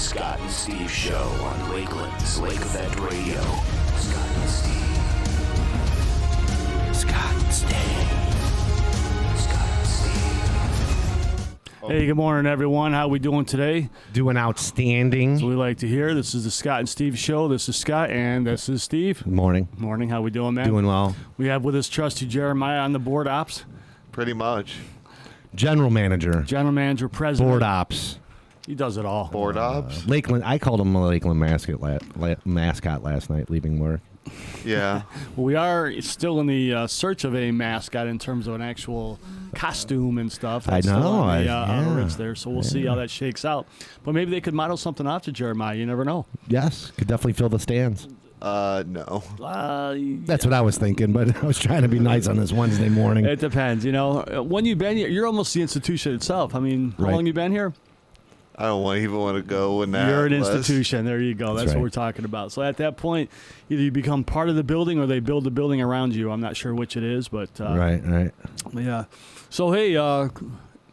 Scott and Steve Show on Lakeland's Lake Effect Radio. Scott and Steve. Scott and Steve. Scott and Steve. Hey, good morning, everyone. How we doing today? Doing outstanding. So we like to hear. This is the Scott and Steve Show. This is Scott, and this is Steve. Good morning. Morning. How we doing, man? Doing well. We have with us trusty Jeremiah on the board ops. Pretty much. General manager. General manager, president. Board ops. He does it all. Board ops? Lakeland. I called him a Lakeland mascot last night leaving work. Yeah. Well, we are still in the search of a mascot in terms of an actual costume and stuff. I That's still know. on the, Yeah. outer ridge there, so we'll see how that shakes out. But maybe they could model something after Jeremiah. You never know. Yes. Could definitely fill the stands. No. That's what I was thinking, but I was trying to be nice on this Wednesday morning. It depends. You know, when you've been here, you're almost the institution itself. I mean, how Right. long you been here? I don't even want to go in that. You're an list. institution. There you go. That's right. what we're talking about. So at that point, either you become part of the building or they build the building around you. I'm not sure which it is, but Right. yeah. So hey,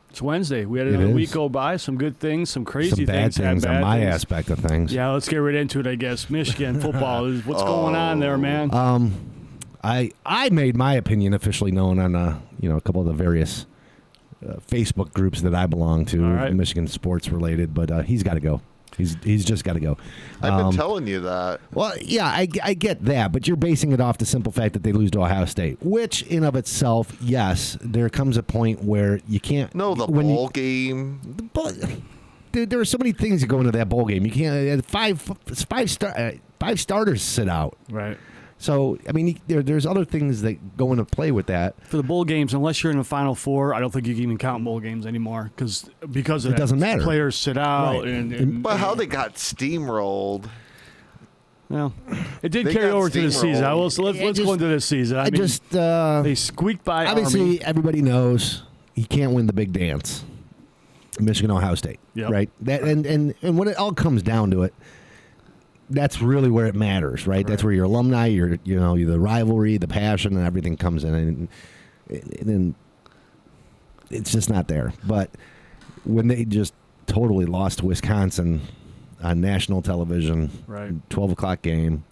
it's Wednesday. We had It another is. week go by. Some good things, some crazy Some bad things bad on my things. aspect of things. Yeah, let's get right into it. I guess Michigan football is what's going on there, man. I made my opinion officially known on a couple of the various Facebook groups that I belong to, All right. Michigan sports related. But he's got to go. He's just got to go. I've been telling you that. Well, yeah, I get that, but you're basing it off the simple fact that they lose to Ohio State, which in of itself, yes, there comes a point where you can't. No, the when bowl game. Dude, there are so many things that go into that bowl game. You can't five starters sit out. Right. So I mean, there's other things that go into play with that. For the bowl games, unless you're in the Final Four, I don't think you can even count bowl games anymore because of It that, doesn't matter. Players sit out, Right. and But how they got steamrolled. well, it did They carry got over to the season. I will. So let's It go just- into this season. I mean, they squeaked by obviously Army. everybody knows he can't win the big dance. Michigan, Ohio State, Yep. right? That and when it all comes down to it, that's really where it matters, right? That's where your alumni, your the rivalry, the passion, and everything comes in, and it's just not there. But when they just totally lost to Wisconsin on national television, Right. 12:00 game,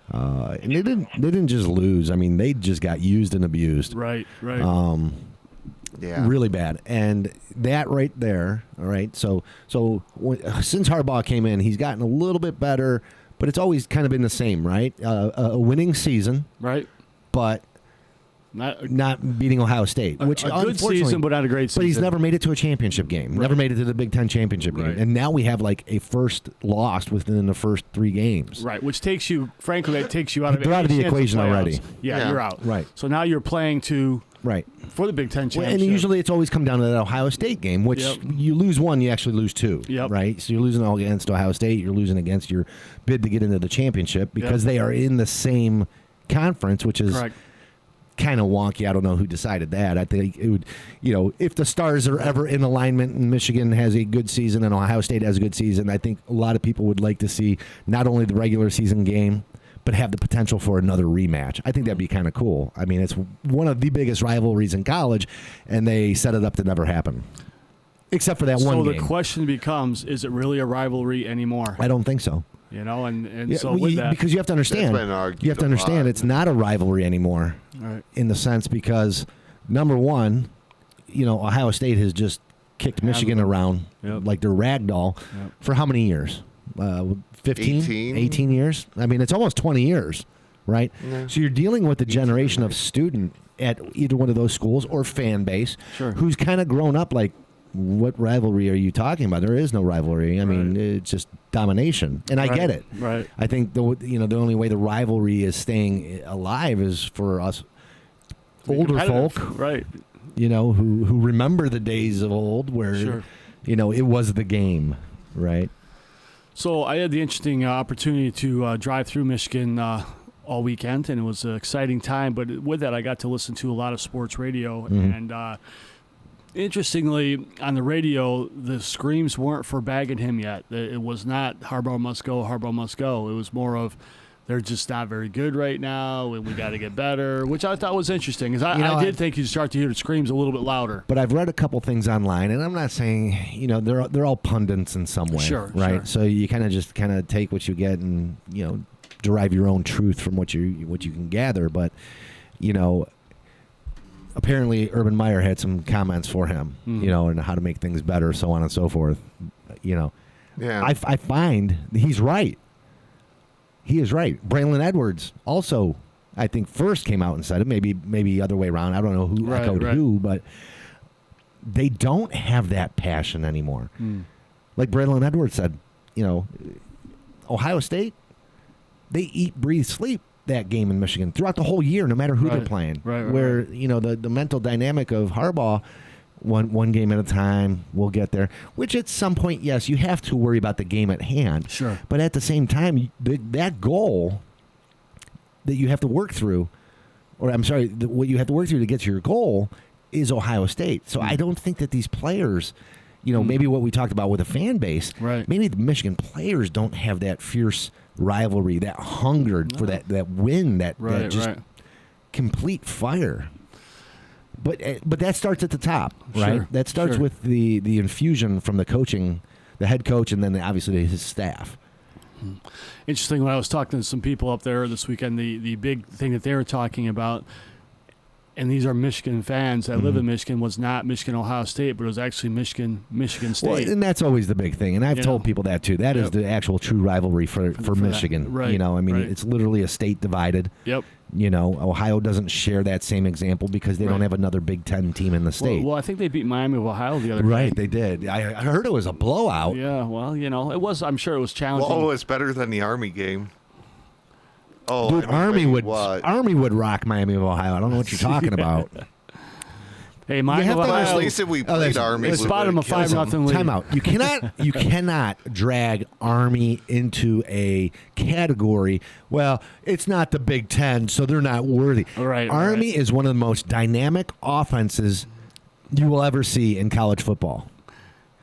and they didn't just lose. I mean, they just got used and abused. Right. Right. Yeah. Really bad, and that right there. All right, so since Harbaugh came in, he's gotten a little bit better, but it's always kind of been the same, right? A winning season, right. but not beating Ohio State, which a good unfortunately- season, but not a great season. But he's never made it to a championship game. Never made it to the Big Ten championship game, Right. and now we have like a first loss within the first 3 games. Right, which takes you, frankly, that takes you out of They're out of any the chance equation playoffs. already. Yeah, you're out. Right. So now you're playing Right. for the Big Ten Well, championship. and usually it's always come down to that Ohio State game, which Yep. you lose one, you actually lose 2. Yep. Right? So you're losing all against Ohio State. You're losing against your bid to get into the championship because they are in the same conference, which is Correct. kind of wonky. I don't know who decided that. I think it would, if the stars are ever in alignment and Michigan has a good season and Ohio State has a good season, I think a lot of people would like to see not only the regular season game, but have the potential for another rematch. I think that'd be kind of cool. I mean, it's one of the biggest rivalries in college, and they set it up to never happen. Except for that one So game. the question becomes, is it really a rivalry anymore? I don't think so. And Yeah, so with that. because you have to understand, That's been argued you have to a understand lot. it's not a rivalry anymore All right. in the sense because, number one, Ohio State has just kicked Michigan around Yep. like they're ragdoll Yep. for how many years? 15? 18 years? I mean, it's almost 20 years, right? Yeah. So you're dealing with a generation of student at either one of those schools or fan base Sure. who's kind of grown up like, what rivalry are you talking about? There is no rivalry. I mean, it's just domination, and I get it. Right. I think the only way the rivalry is staying alive is for us older Competitive. folk, Right. who remember the days of old where Sure. it was the game, right? So I had the interesting opportunity to drive through Michigan all weekend, and it was an exciting time. But with that, I got to listen to a lot of sports radio. And interestingly, on the radio, the screams weren't for bagging him yet. It was not Harbaugh must go, Harbaugh must go. It was more of they're just not very good right now, and we got to get better, which I thought was interesting. Because You know, I did think you'd start to hear the screams a little bit louder. But I've read a couple things online, and I'm not saying they're all pundits in some way, Sure, right? sure. So you kind of take what you get and derive your own truth from what you can gather. But apparently Urban Meyer had some comments for him, and how to make things better, so on and so forth. Yeah. I find he's right. He is right. Braylon Edwards also, I think, first came out and said it. Maybe other way around. I don't know who echoed who, but they don't have that passion anymore. Like Braylon Edwards said, Ohio State, they eat, breathe, sleep that game in Michigan throughout the whole year, no matter who they're playing. Where the mental dynamic of Harbaugh. One game at a time, we'll get there. Which at some point, yes, you have to worry about the game at hand. Sure. But at the same time, that goal that you have to work through, or I'm sorry, what you have to work through to get to your goal is Ohio State. So I don't think that these players, maybe what we talked about with the fan base, maybe the Michigan players don't have that fierce rivalry, that hunger for that win, that just complete fire. But that starts at the top, right? Sure, That starts with the infusion from the coaching, the head coach, and then obviously his staff. Interesting. When I was talking to some people up there this weekend, the big thing that they were talking about, and these are Michigan fans that live in Michigan, was not Michigan Ohio State, but it was actually Michigan State. Well, and that's always the big thing. And I've told people that too. That is the actual true rivalry for Michigan. That. Right. It's literally a state divided. Yep. Ohio doesn't share that same example because they don't have another Big Ten team in the state. Well, I think they beat Miami of Ohio the other day. Right, they did. I heard it was a blowout. Yeah, well, it was. I'm sure it was challenging. Well, it's better than the Army game. Oh, Dude, Army would what? rock Miami of Ohio. I don't know what you're talking about. Hey, Miami of have to Ohio. At least if we played Army, Let's we spot them a would've killed 5-0 lead. Time out. You cannot drag Army into a category. Well, it's not the Big Ten, so they're not worthy. Right, Army is one of the most dynamic offenses you will ever see in college football.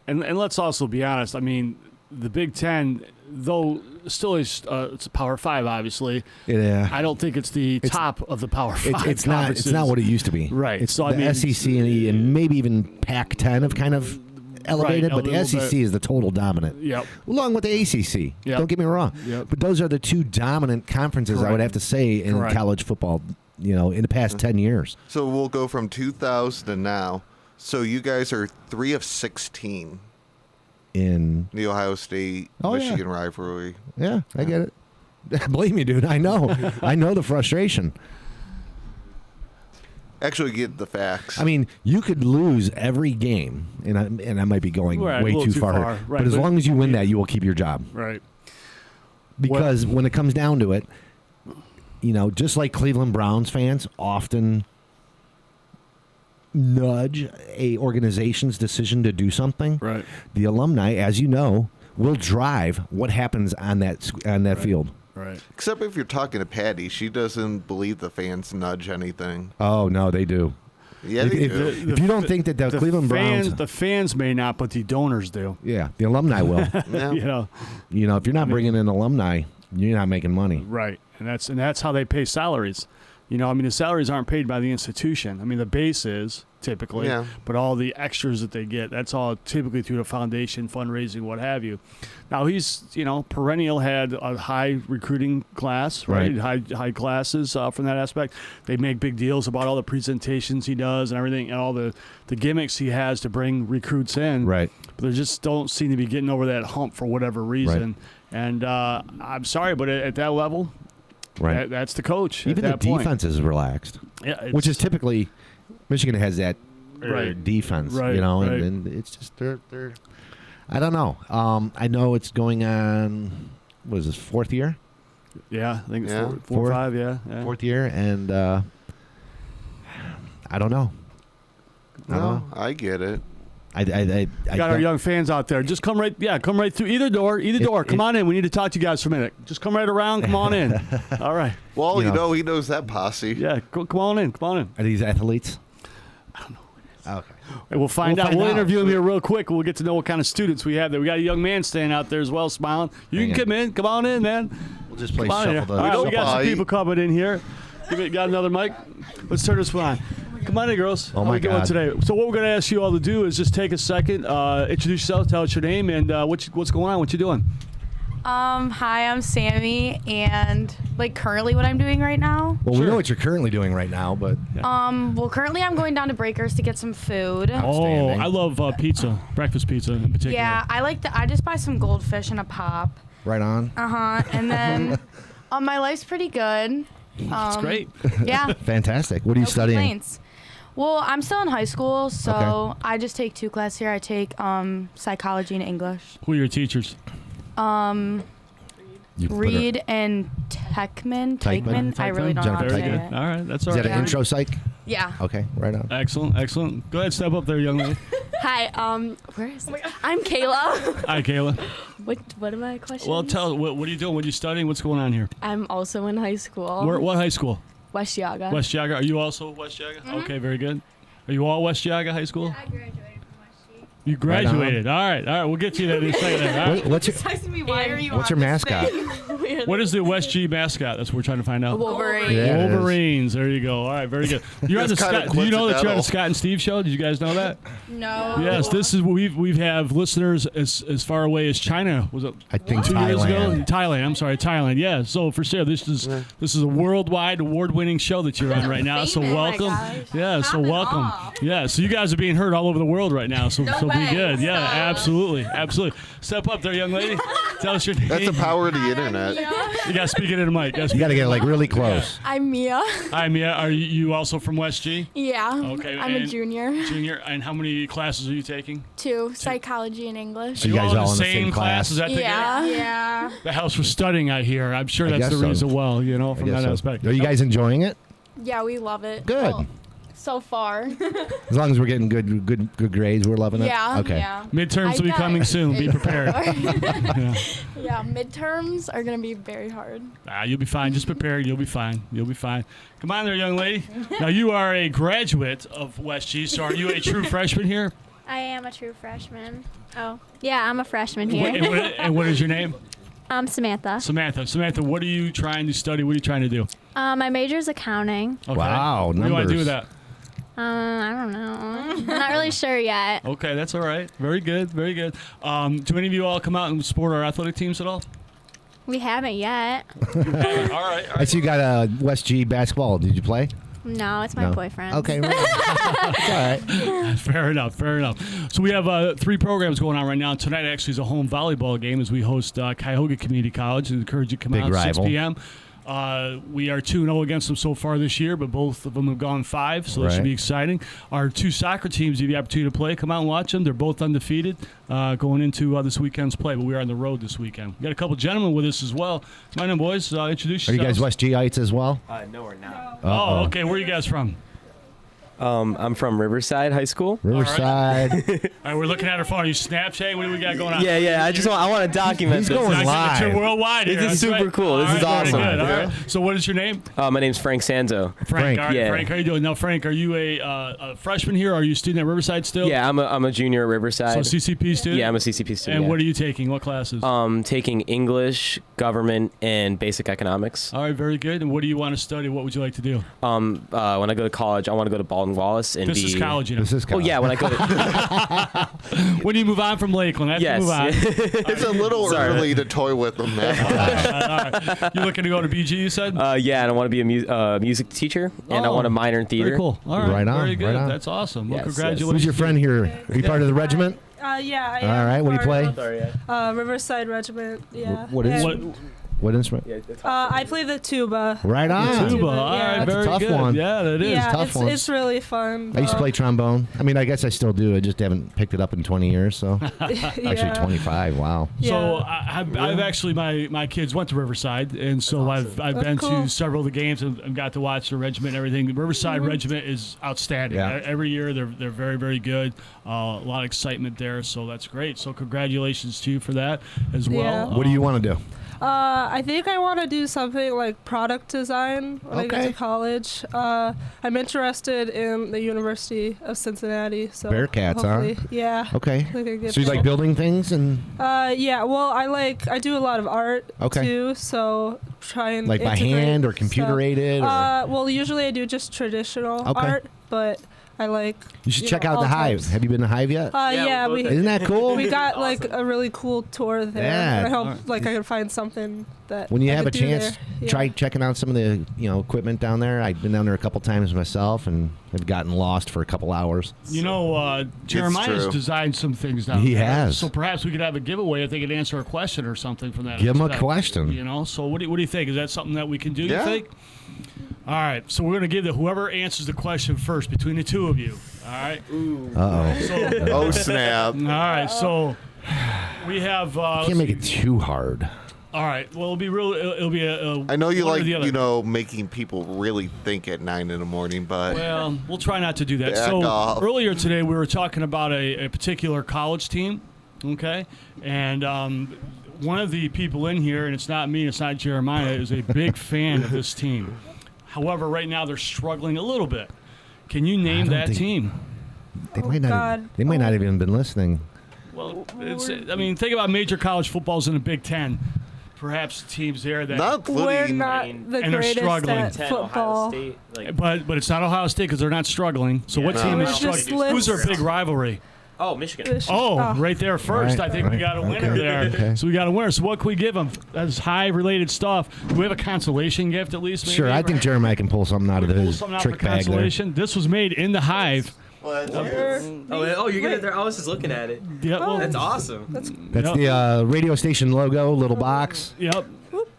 And let's also be honest. I mean, the Big Ten, though, still is it's a Power 5, obviously. Yeah. I don't think it's the top of the Power 5. It's not. It's not what it used to be. Right. It's So, the I mean, SEC and maybe even Pac-10 have kind of elevated, a but the little SEC bit. is the total dominant. Yep. Along with the ACC. Yep. Don't get me wrong. Yep. But those are the two dominant conferences I would Correct. have to say in Correct. college football. In the past 10 years. So we'll go from 2000 to now. So you guys are 3 of 16 In the Ohio State Michigan rivalry. yeah, I get it. Believe me, dude. I know. I know the frustration. Actually, get the facts. I mean, you could lose every game, and I might be going Right, a way little too too far. far. Right, But as but- long as you win that, you will keep your job. Right. Because when it comes down to it, just like Cleveland Browns fans often nudge a organization's decision to do something, Right. the alumni, as you know, will drive what happens on that field. Right. Except if you're talking to Patty, she doesn't believe the fans nudge anything. Oh no, they do. Yeah, they do. If you don't think that the Cleveland Browns, the fans may not, but the donors do. yeah, the alumni will. Yeah. If If you're not bringing in alumni, you're not making money. Right, and that's how they pay salaries. The salaries aren't paid by the institution. I mean, the base is typically, Yeah. but all the extras that they get, that's all typically through the foundation, fundraising, what have you. Now he's, perennial had a high recruiting class, right? High classes from that aspect. They make big deals about all the presentations he does and everything, and all the gimmicks he has to bring recruits in. Right. But they just don't seem to be getting over that hump for whatever reason. Right. And I'm sorry, but at that level, Right. that's the coach. Even at the that point. defense is relaxed, Yeah, which is typically Michigan has that Right. defense, Right, and, right. and it's just they're. I don't know. I know it's going on. What is this, 4th year? Yeah, I think it's Yeah. 4 or Fourth? 5. Yeah. 4th year, and I don't know. No, I get it. I Got our young fans out there. Just come right through either door. Come on in. We need to talk to you guys for a minute. Just come right around. Come on in. All right. Well, You know. he knows that posse. Yeah, come on in. Come on in. Are these athletes? I don't know. Okay. And we'll find We'll out. find We'll out. interview him here real quick. We'll get to know what kind of students we have there. We got a young man standing out there as well, smiling. You Hang can on. come in. Come on in, man. We'll just play Come on shuffle here. the. All right, we got some bite. people coming in here. Got another mic. Got another mic. Got another mic. Let's turn this one on. Come on in, girls. Oh, How my we doing God. today? So what we're going to ask you all to do is just take a second, introduce yourself, tell us your name, and what's going on, what you doing. Hi, I'm Sammy, and currently what I'm doing right now. Well, we Sure. know what you're currently doing right now, but Well, currently I'm going down to Breakers to get some food. Oh, Outstanding. I love pizza, breakfast pizza in particular. Yeah, I just buy some goldfish and a pop. right on. And then my life's pretty good. That's great. Yeah. Fantastic. What are you No studying? complaints. Well, I'm still in high school, so Okay. I just take 2 classes here. I take psychology and English. Who are your teachers? You put her- Reed and Techman. Teichman? I really don't know how to Jennifer say Teichman? it. All right, that's all Is that right. an intro psych? Yeah. Okay, right on. Excellent, excellent. Go ahead, step up there, young lady. Hi, where is it? I'm Kayla. Hi, Kayla. What are my questions? Well, tell what are you doing? What are you studying? What's going on here? I'm also in high school. What high school? West Yaga. West Jaga. Are you also West Jaga? Mm-hmm. Okay, very good. Are you all West Jaga High School? I graduated from West G. You graduated. All right. We'll get to you that in a second. All right. What's your Texting me, why are you What's your mascot? What is the West G mascot? That's what we're trying to find out. Wolverine. Yeah, it is. Wolverines. There you go. All right, very good. You're on the It's kinda Scott. Do you know that you're on coincidental. the Scott and Steve show? Did you guys know that? No. Yes. This is we've have listeners as far away as China. Was it? I think 2 years ago, Thailand. Thailand. I'm sorry, Thailand. Yeah. So for sure, this is a worldwide award-winning show that you're on right now. So Famous. welcome. Oh my gosh. Yeah. So Pop it welcome. off. Yeah. So you guys are being heard all over the world right now. So No so way. be good. Yeah. Stop. Absolutely. Absolutely. Step up there, young lady. Tell us your name. That's the power of the internet. You got to speak it in the mic. You got to get like really close. I'm Mia. Hi, Mia. Are you also from West G? Yeah. Okay, I'm a and- junior. Junior. And how many classes are you taking? 2, psychology and English. So you guys in all the in the same same class? Is that the Yeah. Yeah. The house for studying, I hear. I'm sure I that's guess the so. reason. Well, I from guess that so. aspect. Are you guys enjoying it? Yeah, we love it. Good. Well, so far. As long as we're getting good grades, we're loving it. Yeah. Okay. Yeah. Midterms I will be got coming it. soon. Be prepared. Yeah. Yeah, midterms are going to be very hard. You'll be fine. Just prepare. You'll be fine. You'll be fine. Come on there, young lady. Now you are a graduate of West G. So are you a true freshman here? I am a true freshman. Oh, yeah, I'm a freshman What- here. and what is your name? I'm Samantha. Samantha. Samantha, what are you trying to study? What are you trying to do? My major is accounting. Okay. Wow, What do you want to do with numbers. that? I don't know. I'm not really sure yet. Okay, that's all right. Very good. Very good. Do any of you all come out and support our athletic teams at all? We haven't yet. All right. All I right. see you got a West G basketball. Did you play? No, it's my No. boyfriend. Okay. Right. It's all right. Fair enough. Fair enough. So we have 3 programs going on right now. Tonight actually is a home volleyball game as we host Cuyahoga Community College. I encourage you to come Big out at 6 rival. p.m. We are 2-0 against them so far this year, but both of them have gone 5, so that should Right. be exciting. Our 2 soccer teams you have the opportunity to play. Come out and watch them. They're both undefeated going into this weekend's play, but we are on the road this weekend. We got a couple gentlemen with us as well. Come on in, boys. Introduce Are you yourselves. guys West G-ites as well? No, we're not. Oh, okay. Where are you guys from? I'm from Riverside High School. Riverside. All right, we're looking at our phone. Are you Snapchat? What do we got going on? Yeah. I want to document He's this. going Nice live. that you're worldwide here. This is That's super right. cool. This All is right, very awesome. good. All right. So what is your name? My name's Frank Sanzo. Frank, All right, yeah. Frank, how you doing? Now, Frank, are you a freshman here? Or are you a student at Riverside still? Yeah, I'm a junior at So Riverside. CCP student? Yeah, I'm a CCP student. And yeah. what are you taking? What classes? Taking English, government, and basic economics. All right, very good. And what do you want to study? What would you like to do? When I go to college, I want to go to Baldwin Wallace and This be. is college, you know. This is Oh yeah, when I go to When do you move on from Lakeland? I have yes, to move on. It's a little Sorry. early to toy with them, man. All right. You looking to go to BG, you said? yeah, and I want to be a music teacher, and I Oh, want to minor in theater. Very cool. All right. Right on, Very good. right on. That's awesome. Well, Yes, yes. congratulations. Who's your friend here? Are you part of the regiment? Yeah, I am. All right. What do you play? Sorry, yeah. Riverside Regiment. Yeah. What is- And, What? What instrument? I play the tuba. Right on. Tuba. Tuba, All right. yeah. That's a Very tough good. one. Yeah, that is. Yeah, tough ones. it's really fun. I used to play trombone. I mean, I guess I still do. I just haven't picked it up in 20 years. So actually, 25. Wow. So Yeah. I've actually my kids went to Riverside, and so I've been to cool. several of the games and got to watch the regiment and everything. The Riverside Regiment is outstanding. Yeah. Every year they're very, very good. A lot of excitement there, so that's great. So congratulations to you for that as well. Yeah. What do you want to do? I think I want to do something like product design when I get Okay. to college. I'm interested in the University of Cincinnati. So Bearcats, huh? hopefully- Yeah. Okay. I think I get So you like there. building things and Yeah. Well, I do a lot of art Okay. too. So try and like by integrate hand or stuff. computer aided? Or Well, usually I do just traditional Okay. art, but I like. you should check know, out all the Hive. types. Have you been to Hive yet? Yeah, we Isn't that cool? we got like a really cool tour there. Yeah. And I hope like I could find something that When you I have a could do chance, there. Yeah. try checking out some of the equipment down there. I've been down there a couple times myself and have gotten lost for a couple hours. You know, Jeremiah's true. designed some things down He there. has. So perhaps we could have a giveaway if they could answer a question or something from that. Give 'em a aspect. question. You know, so what do you think? Is that something that we can do, Yeah. you think? All right, so we're going to give whoever answers the question first between the two of you. All right? Uh-oh. So, Oh, snap. all right, so we have. Can't make it too hard. All right, well, it'll be real. It'll be a. I know you one or like, the other. making people really think at 9 in the morning, but Well, we'll try not to do that. Back So off. earlier today, we were talking about a particular college team, okay? And one of the people in here, and it's not me, it's not Jeremiah, is a big fan of this team. However, right now they're struggling a little bit. Can you name don't that think- team? They might not. God. They might not have even been listening. Well, I mean, think about major college footballs in the Big Ten. Perhaps teams there that. not We're including. not mean, the and they're greatest struggling. at 10, football. Ohio State. Like, But it's not Ohio State because they're not struggling. So what Yeah. team No, is no, struggling? just Who's their big rivalry? oh, Michigan. This- Oh, right there first. Right, I think we right, got a winner okay, there. okay. So we got a winner. So what can we give them? That's high-related stuff. Do we have a consolation gift at least? Maybe? Sure, I think Jeremiah can pull something out of Pull his something out for trick bag there. consolation. This was made in the Hive. Oh, you're gonna there. I was just looking at it. Yep. Well, That's awesome. That's Yep. the radio station logo, little box, Yep.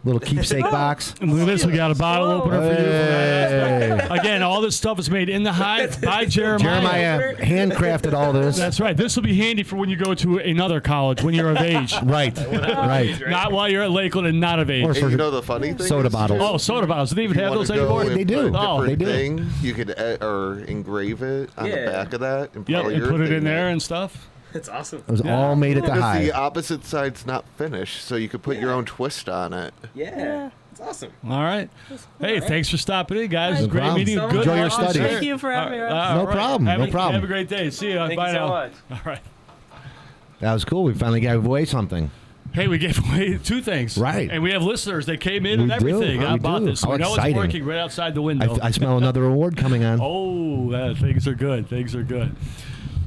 little keepsake box. And look at this. We got a bottle opener for you. Hey. Again, all this stuff is made in the Hive by Jeremiah. Jeremiah handcrafted all this. That's right. This will be handy for when you go to another college when you're of age. Right, right. Not while you're at Lakeland and not of age. Or Hey, for you know the funny thing? soda is, bottles. Oh, soda bottles. Do they even you have wanna those go anymore? with They do. a Oh, they different do. thing, you could or engrave it on the Yeah. back of that and Yep, and put it in there and and stuff. That's awesome. It was all made at the because Hive. the opposite side's not finished, so you could put your own twist on it. Yeah. It's awesome. All right. Hey, thanks for stopping in, guys. It was No great problem. meeting you. So Good Enjoy your luck. studies. Thank you for having us. No problem, Have no a- problem. Have a great day. See you. Thank Bye you now. so much. All right. That was cool. We finally gave away something. Hey, we gave away two things. Right. And we have listeners. They came in We and do. everything. We I bought do. this. So How we know exciting. it's working right outside the window. I smell another award coming on. Oh, things are good. Things are good.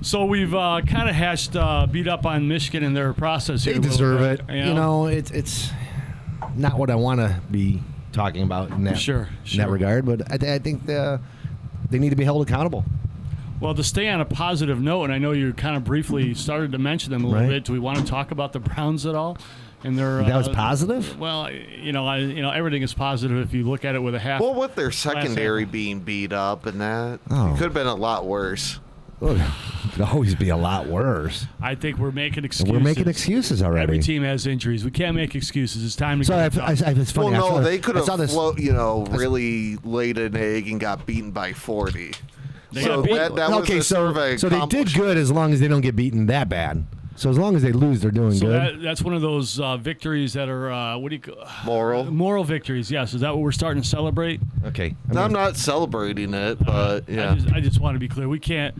So we've kind of hashed, beat up on Michigan and their process here. They a little deserve bit, it. You know, it's not what I want to be talking about in that, Sure, in that regard, but I think they need to be held accountable. Well, to stay on a positive note, and I know you kind of briefly started to mention them a little Right. bit. Do we want to talk about the Browns at all? And their That was positive? Well, everything is positive if you look at it with a half. Well, with their half. secondary being beat up and that, Oh. it could have been a lot worse. Look, it could always be a lot worse. I think we're making And excuses. we're making excuses already. Every team has injuries. We can't make excuses. It's time to So get it done. it's funny. Well, I no, saw- they could I saw have, this. really laid an egg and got beaten by 40. They So got beat- that was okay, a survey so they did accomplishment. good as long as they don't get beaten that bad. So as long as they lose, they're doing So good. that's one of those victories that are what do you call Moral. victories? Yes. Is that what we're starting to celebrate? Okay. I'm not celebrating it, but yeah. I just want to be clear. We can't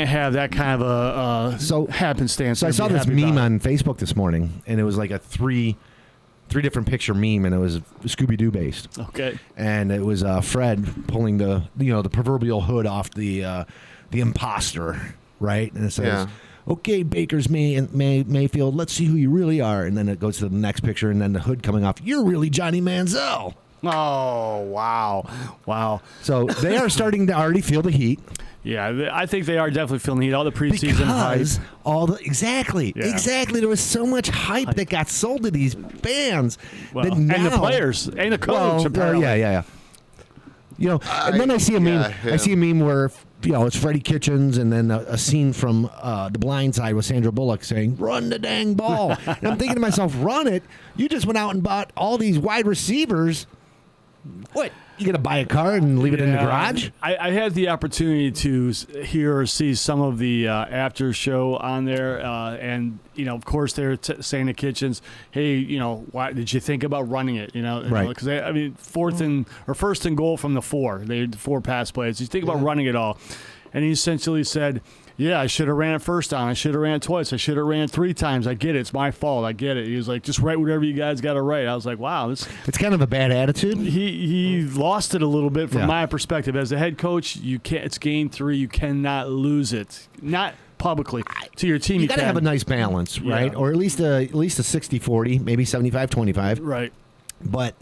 have that kind of a So- happenstance. So I and saw be this happy meme about it. on Facebook this morning, and it was like a three different picture meme, and it was Scooby Doo based. Okay. And it was Fred pulling the proverbial hood off the imposter, right? And it says, Yeah. "Okay, Baker's Mayfield, let's see who you really are." And then it goes to the next picture, and then the hood coming off. You're really Johnny Manziel. Oh wow. So they are starting to already feel the heat Yeah, I think they are definitely feeling the heat. All the preseason hype. because exactly. There was so much hype that got sold to these fans. Well, that and the now- players and the coach. Well, apparently. yeah. And then I see a meme. yeah. I see a meme where it's Freddie Kitchens, and then a scene from The Blind Side with Sandra Bullock saying, "Run the dang ball." And I'm thinking to myself, "Run it! You just went out and bought all these wide receivers. What? You gonna buy a car and leave it in the garage? I had the opportunity to hear or see some of the after show on there, and of course they're saying to Kitchens, "Hey, why did you think about running it?" Right. Because I mean, first and goal from the 4. They had 4 pass plays. Did you think about running it all? And he essentially said, "Yeah, I should have ran it first down. I should have ran it twice. I should have ran 3 times. I get it. It's my fault. I get it." He was like, "Just write whatever you guys got to write." I was like, "Wow, It's kind of a bad attitude. He lost it a little bit from my perspective as a head coach. You can't. It's game 3. You cannot lose it. Not publicly to your team. You got to have a nice balance, right? Yeah. Or at least a 60-40, maybe 75-25. Right. But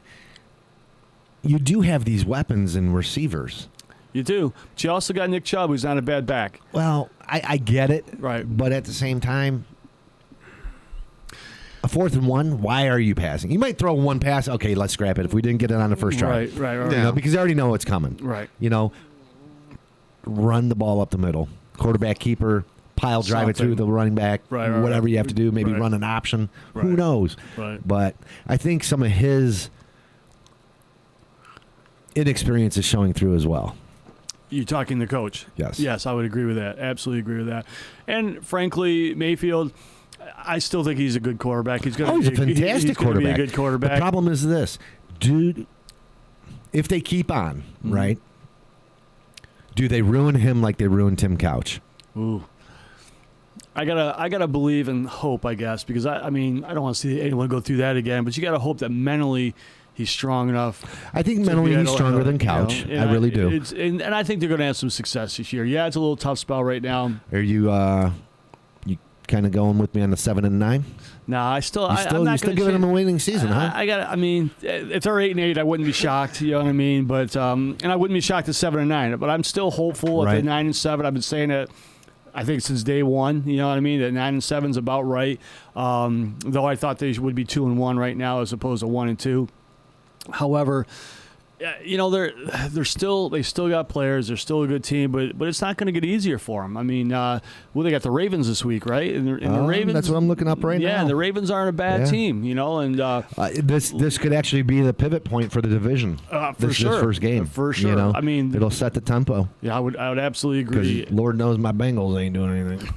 you do have these weapons and receivers. You do. But you also got Nick Chubb, who's not a bad back. Well, I get it. Right. But at the same time, a 4th and 1, why are you passing? You might throw one pass. Okay, let's scrap it if we didn't get it on the first try. Right. Yeah. Because you already know it's coming. Right. Run the ball up the middle. Quarterback keeper, pile drive it through the running back. Right, whatever right. you have to do. Maybe Right. run an option. Right. Who knows? Right. But I think some of his inexperience is showing through as well. You talking the coach? Yes. Yes, I would agree with that. Absolutely agree with that. And frankly, Mayfield, I still think he's a good quarterback. He's going to He's a fantastic quarterback. Be a good quarterback. The problem is this, dude. If they keep on, right? Do they ruin him like they ruined Tim Couch? Ooh. I gotta believe and hope, I guess, because I mean I don't want to see anyone go through that again. But you gotta hope that mentally he's strong enough. I think mentally he's stronger than Couch. And I really do. And I think they're going to have some success this year. Yeah, it's a little tough spell right now. Are you kind of going with me on the 7 and 9? No, I'm You're not still gonna giving them a winning season, huh? I mean, if they're 8-8, I wouldn't be shocked. You know what I mean? But and I wouldn't be shocked at 7 and 9. But I'm still hopeful at the 9 and 7. I've been saying it. I think since day one, you know what I mean. That 9 and 7 is about right. Though I thought they would be 2 and 1 right now, as opposed to 1 and 2. However, they still got players. They're still a good team, but it's not going to get easier for them. I mean, they got the Ravens this week, right? And the Ravens. That's what I'm looking up right now. Yeah, the Ravens aren't a bad team, And this could actually be the pivot point for the division. This first game, for sure. I mean, it'll set the tempo. Yeah, I would absolutely agree. Because Lord knows my Bengals ain't doing anything.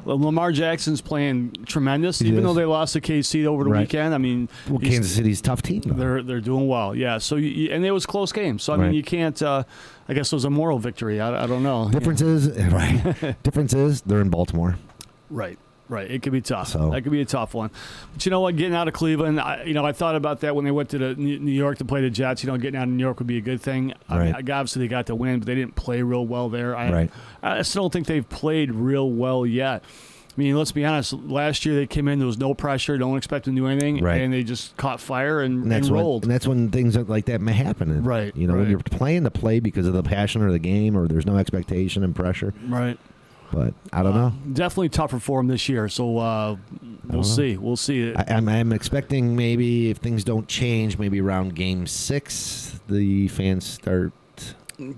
Well, Lamar Jackson's playing tremendous, even though they lost to KC over the weekend. I mean, Kansas City's a tough team. Though. They're doing well. Yeah. So and it was a close game. So I mean, you can't. I guess it was a moral victory. I don't know. Difference is they're in Baltimore. Right. It could be tough. So. That could be a tough one. But you know what? Getting out of Cleveland, I thought about that when they went to New York to play the Jets. Getting out of New York would be a good thing. I mean, obviously, they got the win, but they didn't play real well there. I still don't think they've played real well yet. I mean, let's be honest. Last year they came in, there was no pressure, don't expect them to do anything, and they just caught fire and rolled. And that's when things like that may happen. Right. When you're playing the play because of the passion of the game, or there's no expectation and pressure. Right. But I don't know. Definitely tougher for them this year. So we'll see. We'll see. I'm expecting maybe if things don't change, maybe around Game 6, the fans start.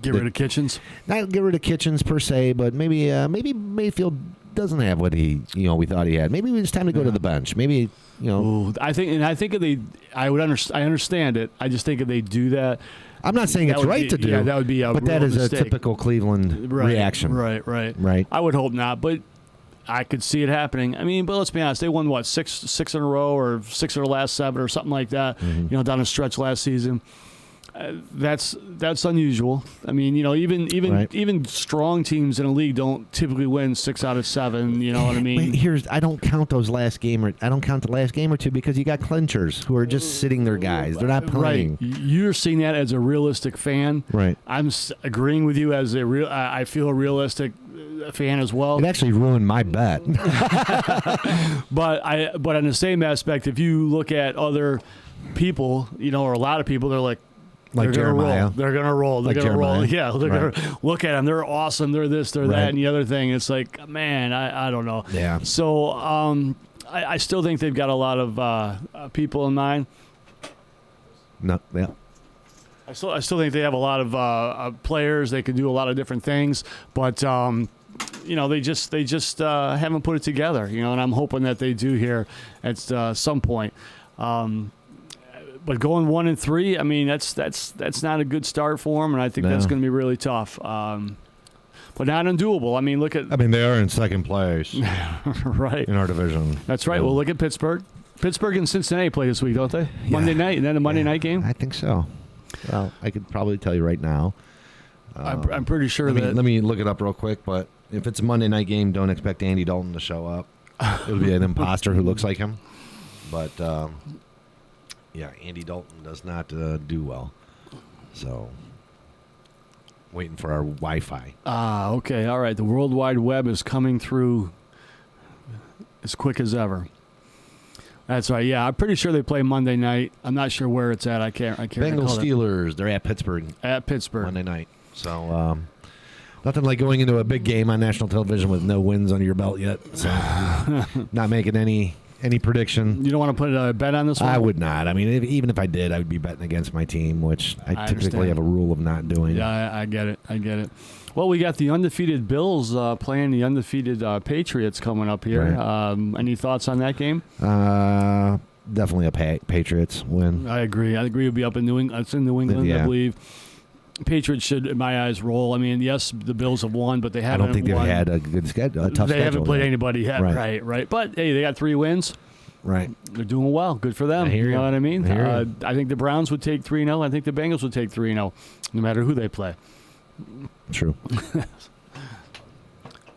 Get rid of Kitchens. Not get rid of Kitchens per se, but maybe Mayfield doesn't have what we thought he had. Maybe it's time to go to the bench. Maybe I think if they, I understand it. I just think if they do that, I'm not saying it's right to do. Yeah, that would be a but that is mistake. a typical Cleveland reaction. Right. I would hope not, but I could see it happening. I mean, but let's be honest. They won six in a row, or 6 of their last 7, or something like that. Mm-hmm. Down a stretch last season. That's unusual. I mean, even strong teams in a league don't typically win 6 out of 7. You know what I mean? I don't count the last game or two because you got clinchers who are just sitting there, guys. They're not playing. Right. You're seeing that as a realistic fan. Right. I'm agreeing with you as I feel a realistic fan as well. It actually ruined my bet. But on the same aspect, if you look at other people, or a lot of people, they're like Jeremiah. They're going to roll. They're going to roll. Yeah, they're going to look at them. They're awesome. They're this, they're that, and the other thing. It's like, man, I don't know. Yeah. So I still think they've got a lot of people in mind. No, yeah. I still think they have a lot of players. They can do a lot of different things, but they just haven't put it together. And I'm hoping that they do here at some point. But going 1-3, I mean, that's not a good start for them, and I think that's No. going to be really tough. But not undoable. I mean, look at they are in second place right. in our division. That's right. Well, look at Pittsburgh. Pittsburgh and Cincinnati play this week, don't they? Yeah. Monday night, and then a Monday night game. I think so. Well, I could probably tell you right now. I'm pretty sure Let that. me look it up real quick. But if it's a Monday night game, don't expect Andy Dalton to show up. It'll be an imposter who looks like him. But yeah, Andy Dalton does not do well. So waiting for our Wi-Fi. Okay, all right. The World Wide Web is coming through as quick as ever. That's right. Yeah, I'm pretty sure they play Monday night. I'm not sure where it's at. I can't. Bengals recall it. Steelers. They're at Pittsburgh At Pittsburgh. Monday night. So nothing like going into a big game on national television with no wins under your belt yet. So not making any prediction. You don't want to put a bet on this one? I would not. I mean, even if I did, I would be betting against my team, which I typically understand. have a rule of not doing. Yeah, I get it. I get it. Well, we got the undefeated Bills playing the undefeated Patriots coming up here. Right. Any thoughts on that game? Definitely a Patriots win. I agree. It'll be up in New England. It's in New England, I Yeah. believe. Patriots should, in my eyes, roll. I mean, yes, the Bills have won, but they I haven't don't think they've won. had a good schedule, a tough They schedule. haven't played yet. anybody yet. Right. But, hey, they got 3 wins. Right. They're doing well. Good for them. I hear you you. know what I mean? I hear you. I think the Browns would take 3-0. I think the Bengals would take 3-0, no matter who they play. True.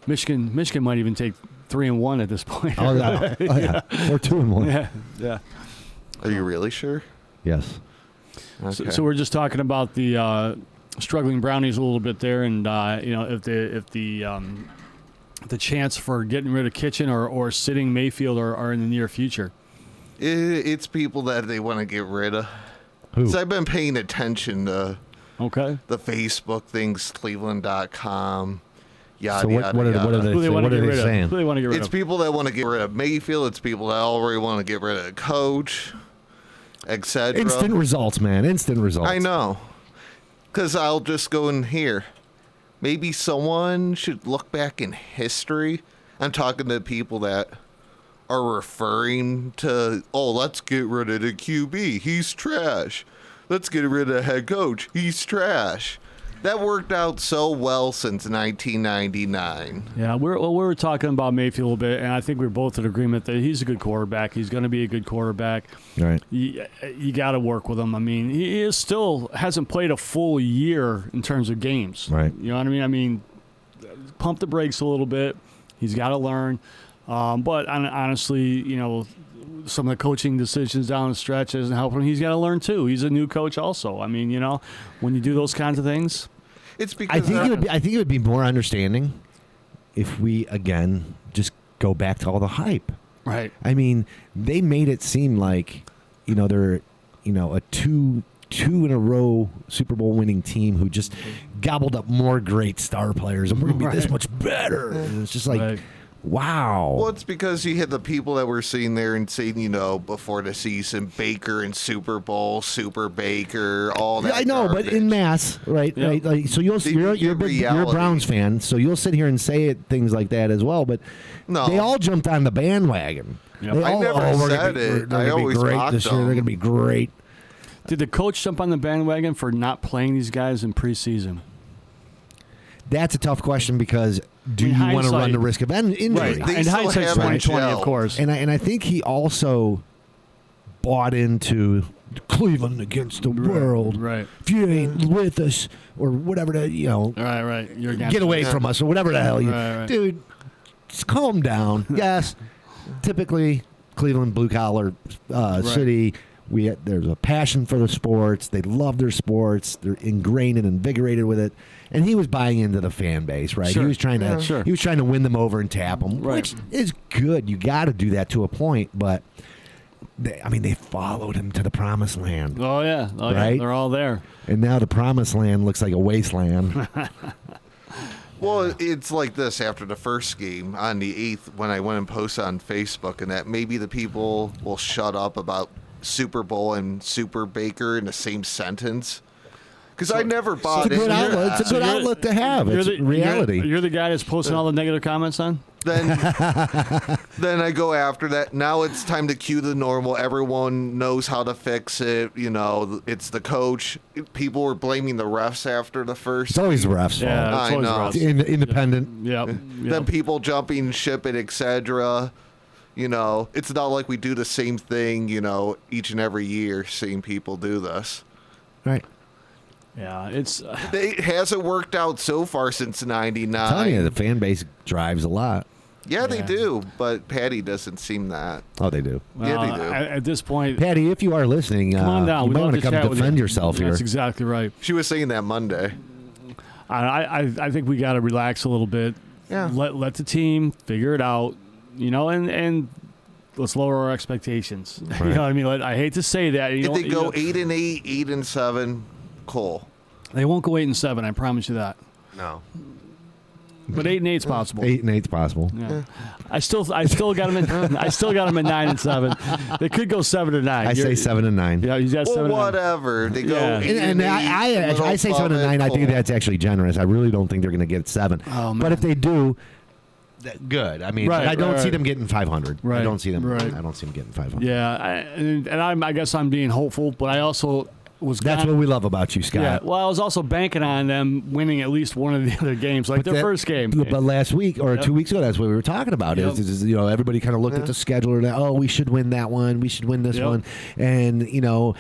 Michigan might even take 3-1 at this point. Oh, yeah. Oh, yeah. Or 2-1. Yeah. Are you really sure? Yes. Okay. So we're just talking about the struggling Brownies a little bit there, and if the chance for getting rid of Kitchen or sitting Mayfield are in the near future. It's people that they want to get rid of. Who? So I've been paying attention to Okay. the Facebook things, Cleveland.com, yada, So what yada, are they, yada. what are they, Who they saying? want What to are get they rid of? saying? Who they want to get rid It's of? people that want to get rid of Mayfield. It's people that already want to get rid of the coach, etc. Instant results, man. Instant results. I know. Because I'll just go in here. Maybe someone should look back in history. I'm talking to people that are referring to, let's get rid of the QB. He's trash. Let's get rid of the head coach. He's trash. That worked out so well since 1999. Yeah, we were talking about Mayfield a little bit, and I think we're both in agreement that he's a good quarterback. He's going to be a good quarterback. Right. You got to work with him. I mean, he is still hasn't played a full year in terms of games. Right. You know what I mean? I mean, pump the brakes a little bit. He's got to learn. But honestly, some of the coaching decisions down the stretch isn't helping him. He's got to learn too. He's a new coach also. I mean, when you do those kinds of things. It's because I think it would be more understanding if we again just go back to all the hype. Right. I mean, they made it seem like they're a two in a row Super Bowl winning team who just gobbled up more great star players and we're gonna be this much better. And it's just like, Right. wow. Well, it's because you had the people that were sitting there and saying, before the season, Baker and Super Bowl, Super Baker, all that. Yeah, I know, but garbage. in mass, right? Yeah. Right. Like, so you're a Browns fan, so you'll sit here and say things like that as well. But No. they all jumped on the bandwagon. Yep. They I all, never we're said gonna it. They're I gonna be always great mocked this year. They're them. gonna be great. Did the coach jump on the bandwagon for not playing these guys in preseason? That's a tough question because do In you want to hindsight- run the risk of injury? Right. They In still hindsight's haven't 2020, of gelled. course. And I think he also bought into Cleveland against the world. Right. If you ain't with us or whatever, Right. You're against get away us. from us or whatever the hell you, Right. dude. Just calm down. Yes, typically Cleveland blue collar city. There's a passion for the sports. They love their sports. They're ingrained and invigorated with it. And he was buying into the fan base, right? Sure. He was trying to Yeah. Sure. he was trying to win them over and tap them, Right. which is good. You got to do that to a point, but they followed him to the promised land, Oh yeah. Right? They're all there. and now the promised land looks like a wasteland. Well, it's like this after the first game on the 8th when I went and posted on Facebook and that maybe the people will shut up about Super Bowl and Super Baker in the same sentence. Because I never bought It's a good into outlet. that. It's a good outlet to have. It's reality. You're the guy that's posting all the negative comments on? Then I go after that. Now it's time to cue the normal. Everyone knows how to fix it. You know, it's the coach. People were blaming the refs after the first. It's always the refs' fault. Yeah, it's I always know. rough. Independent. Yep. Then people jumping ship it, etc. You know, it's not like we do the same thing, you know, each and every year, seeing people do this. Right. Yeah, it's It hasn't worked out so far since I'm telling you, '99. the fan base drives a lot. Yeah, they Yeah. do, but Patty doesn't seem that. Oh, they do. well, Yeah, they do. at this point. Patty, if you are listening, Come on down. you We'd might love want to to come chat with defend you. yourself here. That's exactly right. She was saying that Monday. I think we got to relax a little bit. Yeah. Let the team figure it out, you know, and let's lower our expectations. You know what I mean? I hate to say that. You If know, they go you know, 8-8, 8-7, Cole. they won't go 8-7. I promise you that. No. But 8-8 is possible. 8-8's possible. Yeah. I still got them at I still got them at 9-7. They could go 7-9. I say 7 and 9. Yeah, you got Well, 7-9. whatever. They go Yeah. 8 And I say 7 and 9. I think Cole. that's actually generous. I really don't think they're going to get 7. Oh, man. But if they do, good. I mean, Right, I don't right, see right. them getting 500. I Right, don't see them. right. I don't see them getting 500. Yeah, I guess I'm being hopeful, but I also was. That's what we love about you, Scott. Yeah, well, I was also banking on them winning at least one of the other games, like their that- first game. But last week or Yep. 2 weeks ago, that's what we were talking about. Yep. Is you know, everybody kind of looked at the schedule and oh, we should win that one, we should win this Yep. one, and you know,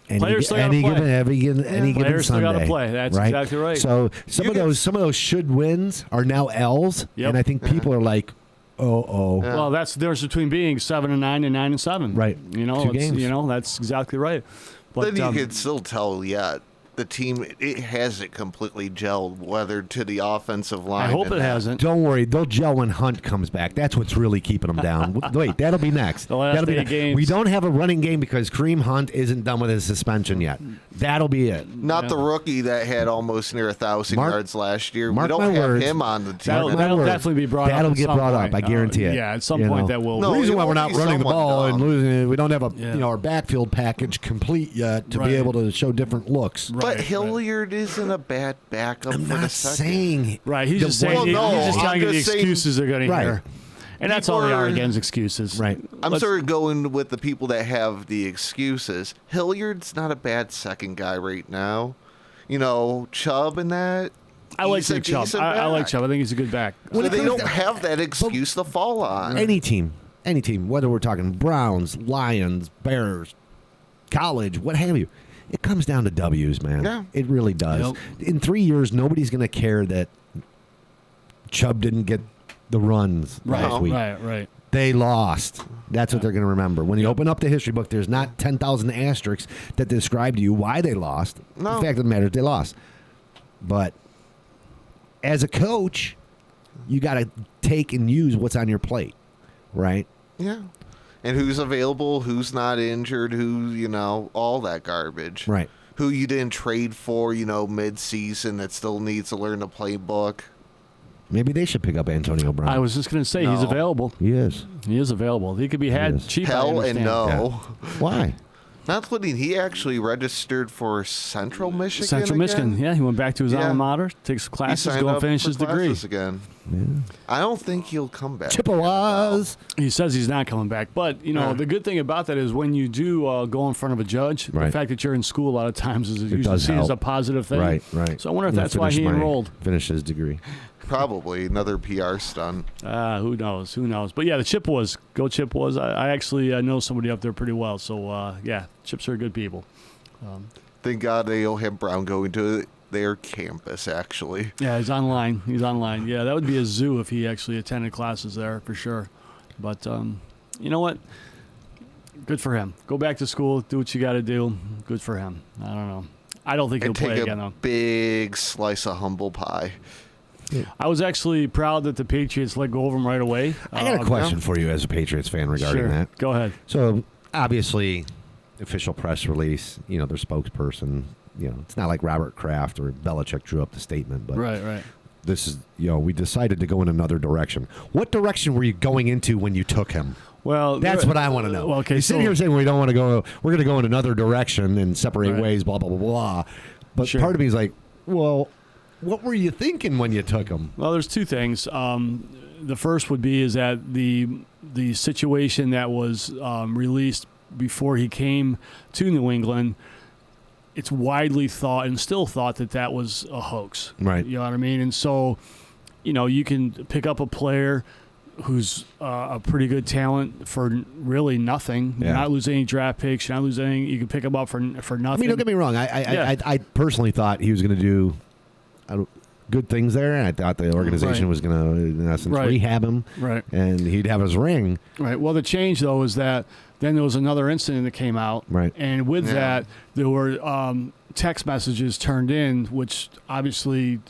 Players still gotta play. any given Players still Sunday, gotta play. That's right? exactly right. So some You of can- those should wins are now L's, Yep. and I think people are like, oh. Yeah. Well, that's the difference between being 7-9 and 9-7. Right. You know, 2 it's- games. you know, that's exactly right. But Then you could still tell, the team, it hasn't completely gelled, whether to the offensive line. I hope and it that. hasn't. Don't worry, they'll gel when Hunt comes back. That's what's really keeping them down. Wait, that'll be next. The last That'll be 8 next. games. We don't have a running game because Kareem Hunt isn't done with his suspension yet. That'll be it. Not Yeah. the rookie that had almost near 1,000 Mark- yards last year. mark We don't my have words. him on the team. That'll, Mark my that'll words. definitely be brought That'll up. get at some brought up, point. I guarantee it. Yeah, at some You point know. that will. No, The reason it why we're won't not be running the someone ball and dumb. losing, we don't have Yeah. our backfield package complete yet to Right. be able to show different looks. Right, But right. Hilliard isn't a bad backup I'm for the not second. saying Right, he's the just saying. one- he's Well, no, just telling I'm you the just saying- excuses they're going to Right. hear, and that's all they People are are- against excuses. Right. I'm Let's- sort of going with the people that have the excuses. Hilliard's not a bad second guy right now. You know, Chubb and that. I like he's a Nick Chubb. decent I like back. Chubb. I think he's a good back. So it they comes don't down- have that excuse to fall on. Any team, whether we're talking Browns, Lions, Bears, college, what have you, it comes down to W's, man. Yeah. It really does. In 3 years, nobody's going to care that Chubb didn't get the runs last week. Right. They lost. That's what they're going to remember. When you open up the history book, there's not 10,000 asterisks that describe to you why they lost. No. The fact of the matter is they lost. But as a coach, you got to take and use what's on your plate, right? Yeah. And who's available, who's not injured, who, all that garbage. Right. Who you didn't trade for, mid-season that still needs to learn the playbook. Maybe they should pick up Antonio Brown. I was just going to say he's No. available. He is. He is available. He could be had is. cheap. I Hell and understand. no. Why? Not including he actually registered for Central Michigan. Central Michigan. again? Yeah, he went back to his Yeah. alma mater, takes some He classes, signed go and up finish for his degree. classes again. I don't think he'll come back. Chippewas. He says he's not coming back, but the good thing about that is when you do go in front of a judge, the Right. fact that you're in school a lot of times is usually does seen as a help. positive thing. Right. So I wonder if I'm gonna that's why he finish enrolled. Finish his degree. Probably another PR stunt. Who knows? But yeah, the Chippewas, go Chippewas. I actually know somebody up there pretty well. So yeah, Chips are good people. Thank God they don't have Brown going to their campus, actually. Yeah, he's online. Yeah, that would be a zoo if he actually attended classes there for sure. But you know what? Good for him. Go back to school. Do what you got to do. Good for him. I don't know. I don't think he'll And play take again a though. big slice of humble pie. I was actually proud that the Patriots let go of him right away. I got a question for you as a Patriots fan regarding Sure. that. Go ahead. So obviously, official press release, their spokesperson, it's not like Robert Kraft or Belichick drew up the statement, but Right. this is, we decided to go in another direction. What direction were you going into when you took him? Well, That's what I want to know. Well, okay, you sit so- here saying we don't want to go, we're going to go in another direction and separate Right. ways, blah, blah, blah, blah. But Sure. part of me is like, well, What were you thinking when you took him? Well, there's two things. The first would be is that the situation that was released before he came to New England, it's widely thought and still thought that was a hoax. Right. You know what I mean? And so, you can pick up a player who's a pretty good talent for really nothing. Yeah. You're not losing any draft picks. You're not losing anything. You can pick him up for nothing. I mean, don't get me wrong. I personally thought he was going to do good things there, and I thought the organization Right. was going to, in essence, Right. rehab him, Right. and he'd have his ring. Right. Well, the change, though, is that then there was another incident that came out. Right. And with that, there were text messages turned in, which obviously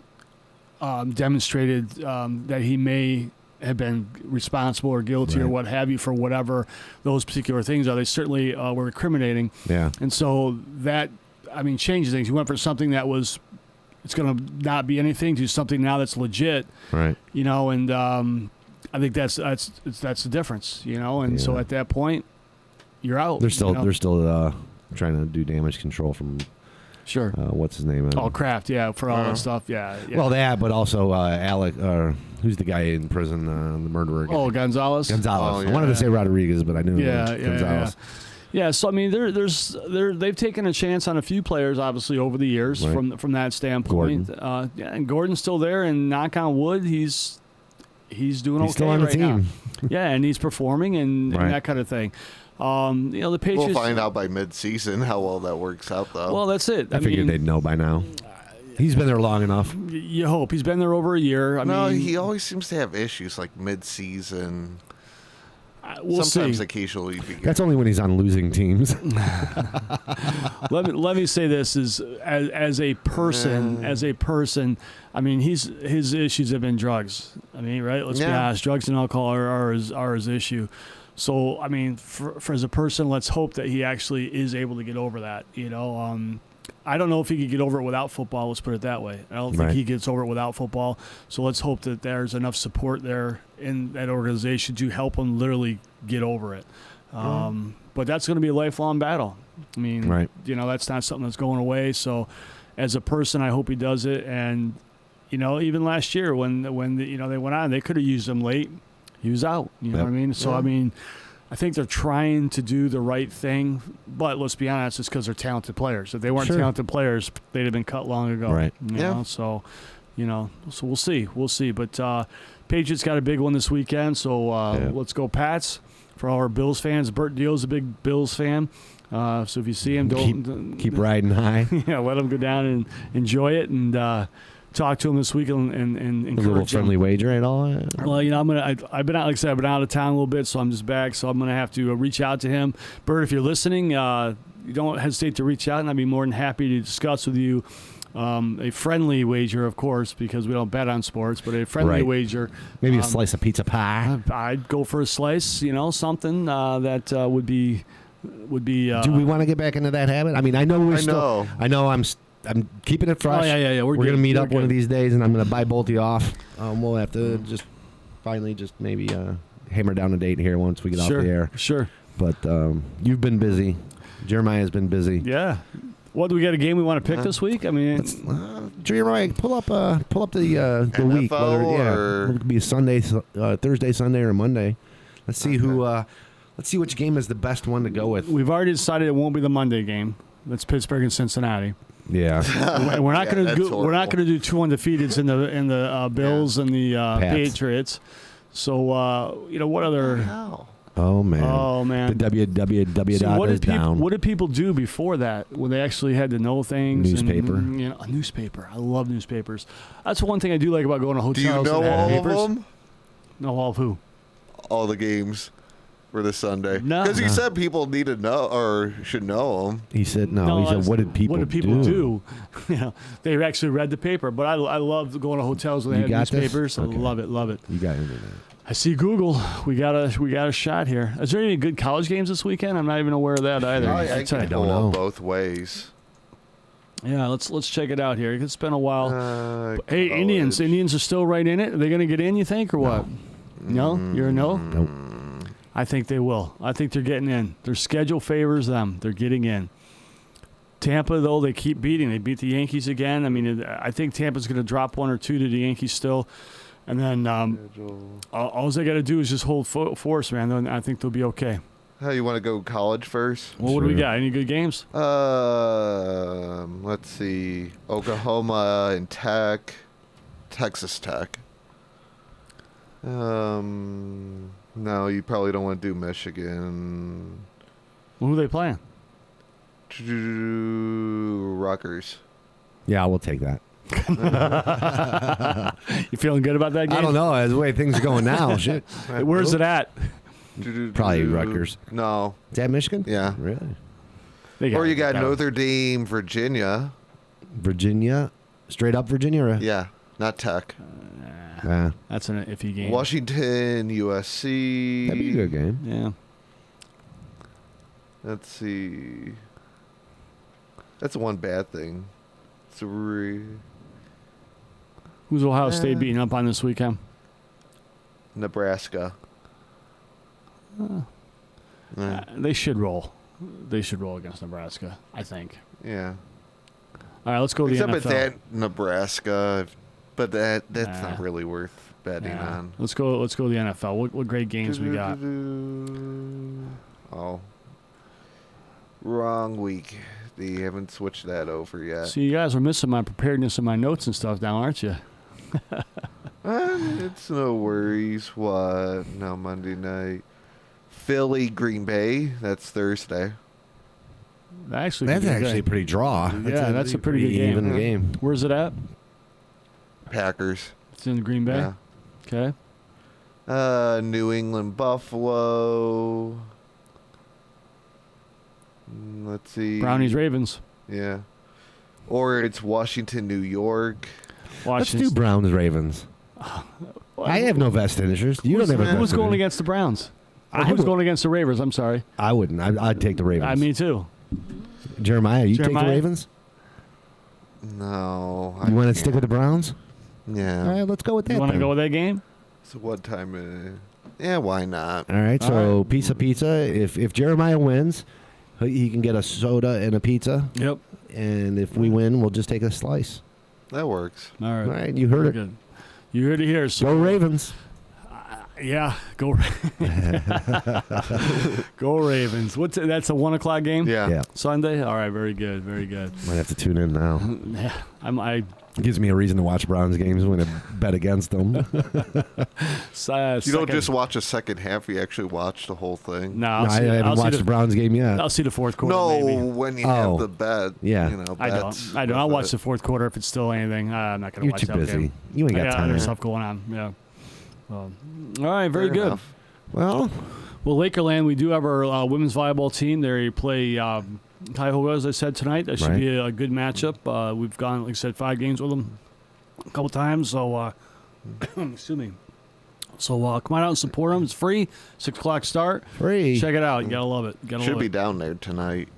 demonstrated that he may have been responsible or guilty or Right. what have you for whatever those particular things are. They certainly were incriminating. Yeah. And so that, changes things. You went for something that was, it's going to not be anything to something now that's legit. Right. And I think that's the difference, and so Yeah. at that point, you're out. They're still trying to do damage control from sure. what's his name? All Kraft, for all that stuff, yeah. Well, that, but also Alec, who's the guy in prison, the murderer? Guy? Oh, Gonzalez. Gonzalez. I wanted to say Rodriguez, but I knew it was Gonzalez. Yeah, so they've taken a chance on a few players, obviously, over the years Right. from that standpoint. And Gordon's still there, and knock on wood, he's doing okay. He's still on the right now. team. Yeah, and he's performing and that kind of thing. The Patriots. We'll find out by mid-season how well that works out, though. Well, that's it. I figured they'd know by now. He's been there long enough. You hope. He's been there over a year. He always seems to have issues like mid-season. We'll Sometimes see. occasionally. That's only when he's on losing teams. Let me say this: is as a person, his issues have been drugs. Right? Let's be honest. Drugs and alcohol are his issue. So, for as a person, let's hope that he actually is able to get over that. I don't know if he could get over it without football. Let's put it that way. I don't think he gets over it without football. So let's hope that there's enough support there in that organization to help him literally get over it. But that's going to be a lifelong battle. That's not something that's going away. So as a person, I hope he does it. And, even last year when they went on, they could have used him late. He was out. You know what I mean? So, I think they're trying to do the right thing, but let's be honest, it's because they're talented players. If they weren't talented players, they'd have been cut long ago. Right. So we'll see. We'll see. But Patriots got a big one this weekend, so let's go Pats. For all our Bills fans, Bert Deal's a big Bills fan. So if you see him, don't keep riding high. let him go down and enjoy it and talk to him this week and encourage a little friendly him. wager at all? Well, I've been out, like I said, I've been out of town a little bit, so I'm just back. So I'm going to have to reach out to him. Bert, if you're listening, you don't hesitate to reach out, and I'd be more than happy to discuss with you a friendly wager, of course, because we don't bet on sports, but a friendly wager. Maybe a slice of pizza pie. I'd go for a slice, something that would be. Do we want to get back into that habit? I know I'm keeping it fresh. Oh, yeah. We're going to meet up one of these days, and I'm going to buy both of you off. We'll have to just finally maybe hammer down a date here once we get off the air. Sure. But you've been busy. Jeremiah's been busy. Yeah. What, do we got a game we want to pick this week? Jeremiah, pull up the week. Whether it could be a Sunday, Thursday, Sunday, or Monday. Let's see let's see which game is the best one to go with. We've already decided it won't be the Monday game. That's Pittsburgh and Cincinnati. Yeah, and we're not going to do. We're not going to do two undefeateds in the Bills and the Patriots. So what other? Oh man! The www So is down. What did people do before that when they actually had to know things? Newspaper. And, a newspaper. I love newspapers. That's one thing I do like about going to hotels. Do you know all of them? Know all of who? All the games for this Sunday. No. Because he said people need to know or should know them. He said no. He said, "What did people do?" They actually read the paper. But I love going to hotels when they have newspapers. Okay. I love it. You got internet. I see Google. We got a shot here. Is there any good college games this weekend? I'm not even aware of that either. I don't know. Both ways. Yeah, let's check it out here. It's been a while. Hey, Indians are still right in it. Are they going to get in, you think, or what? No? You're a no? Nope. I think they will. I think they're getting in. Their schedule favors them. They're getting in. Tampa, though, they keep beating. They beat the Yankees again. I mean, I think Tampa's going to drop 1 or 2 to the Yankees still. And then all they got to do is just hold force, man. Then I think they'll be okay. How you want to go college first? Well, what do we got? Any good games? Let's see. Oklahoma and Texas Tech. No, you probably don't want to do Michigan. Well, who are they playing? Rutgers. Yeah, we'll take that. You feeling good about that game? I don't know. As the way things are going now, shit. Where's it at? Probably Rutgers. No. Is that Michigan? Yeah. Really? Or you got Notre Dame, Virginia. Virginia? Straight up Virginia? Or? Yeah, not Tech. That's an iffy game. Washington, USC. That'd be a good game. Yeah. Let's see. That's one bad thing. 3. Who's Ohio State beating up on this weekend? Nebraska. They should roll. They should roll against Nebraska, I think. Yeah. All right, let's go to the Except NFL. at that Nebraska, but that's not really worth betting on. Let's go to the NFL. What great games we got? Oh. Wrong week. They haven't switched that over yet. See, you guys are missing my preparedness and my notes and stuff now, aren't you? It's no worries. What? No, Monday night. Philly, Green Bay. That's Thursday. That's actually a pretty draw. Yeah, that's a pretty good game. Even game. Where's it at? Packers. It's in Green Bay? Yeah. Okay. New England, Buffalo. Let's see. Brownies, Ravens. Yeah. Or it's Washington, New York. Let's do Browns, Ravens. I have no vested interest. You don't have a vested Who's going interest. against the Browns? Or I who's would- going against the Ravens? I'm sorry. I wouldn't. I'd take the Ravens. Me too. Jeremiah, you take Jeremiah? the Ravens? No. You want to stick with the Browns? Yeah. All right, let's go with that. You want to then. go with that game? So what time? Yeah, why not? All right, All so pizza. If Jeremiah wins, he can get a soda and a pizza. Yep. And if we win, we'll just take a slice. That works. All right. All right, you heard Very it. good. You heard it here. So, Go Ravens. Yeah, go. Go Ravens. That's a 1:00 game? Yeah. Yeah, Sunday? All right, very good, very good. might have to tune in now. Yeah, I Gives me a reason to watch Browns games when I bet against them. You don't just watch a second half, you actually watch the whole thing. No, I haven't watched the Browns game yet. I'll see the fourth quarter. No, maybe. when you Oh. have the bet. Yeah. You know, I bets don't. I'll with watch it. the fourth quarter if it's still anything. I'm not going to You're watch too that busy. game. You ain't got I got time. other stuff going on. Yeah. Well, all right, very Fair good. enough. Well, Well, Lakerland, we do have our women's volleyball team. They play Cuyahoga, as I said tonight. That should Right. be a good matchup. We've gone, like I said, 5 games with them a couple times. So, excuse me. So come on out and support them. It's free. 6:00 start. free. Check it out. You gotta love it. You gotta Should love be it. down there tonight.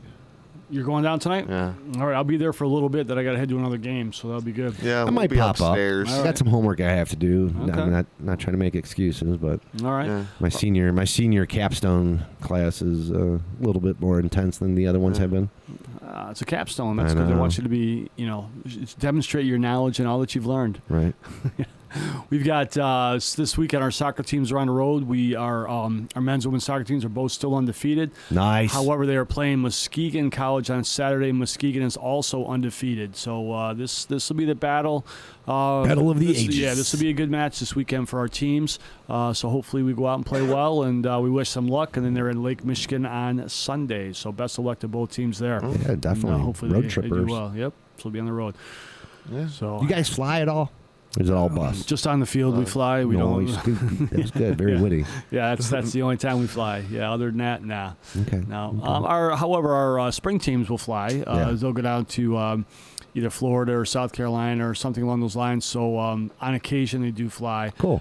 You're going down tonight? Yeah. All right, I'll be there for a little bit. Then I gotta head to another game, so that'll be good. Yeah, I we'll might be pop upstairs. up. I got some homework I have to do. Okay. I'm not trying to make excuses, but All right. Yeah. my senior capstone class is a little bit more intense than the other ones have been. It's a capstone. That's I good. They know. want you to be, demonstrate your knowledge and all that you've learned. Right. We've got this weekend our soccer teams are on the road. We are our men's and women's soccer teams are both still undefeated. Nice. However, they are playing Muskegon College on Saturday. Muskegon is also undefeated. So this will be the battle. Battle of the ages. Yeah, this will be a good match this weekend for our teams. So hopefully we go out and play well, and we wish them luck. And then they're in Lake Michigan on Sunday. So best of luck to both teams there. Yeah, definitely. Hopefully Road they do trippers. well. Yep. So we'll be on the road. Yeah. So You guys fly at all? Or is it all bus? just on the field we fly. We don't. Nice. That was good. Very Yeah. witty. Yeah, that's the only time we fly. Yeah, other than that, nah. Okay. No. Our spring teams will fly. Yeah. They'll go down to either Florida or South Carolina or something along those lines. So on occasion they do fly. Cool.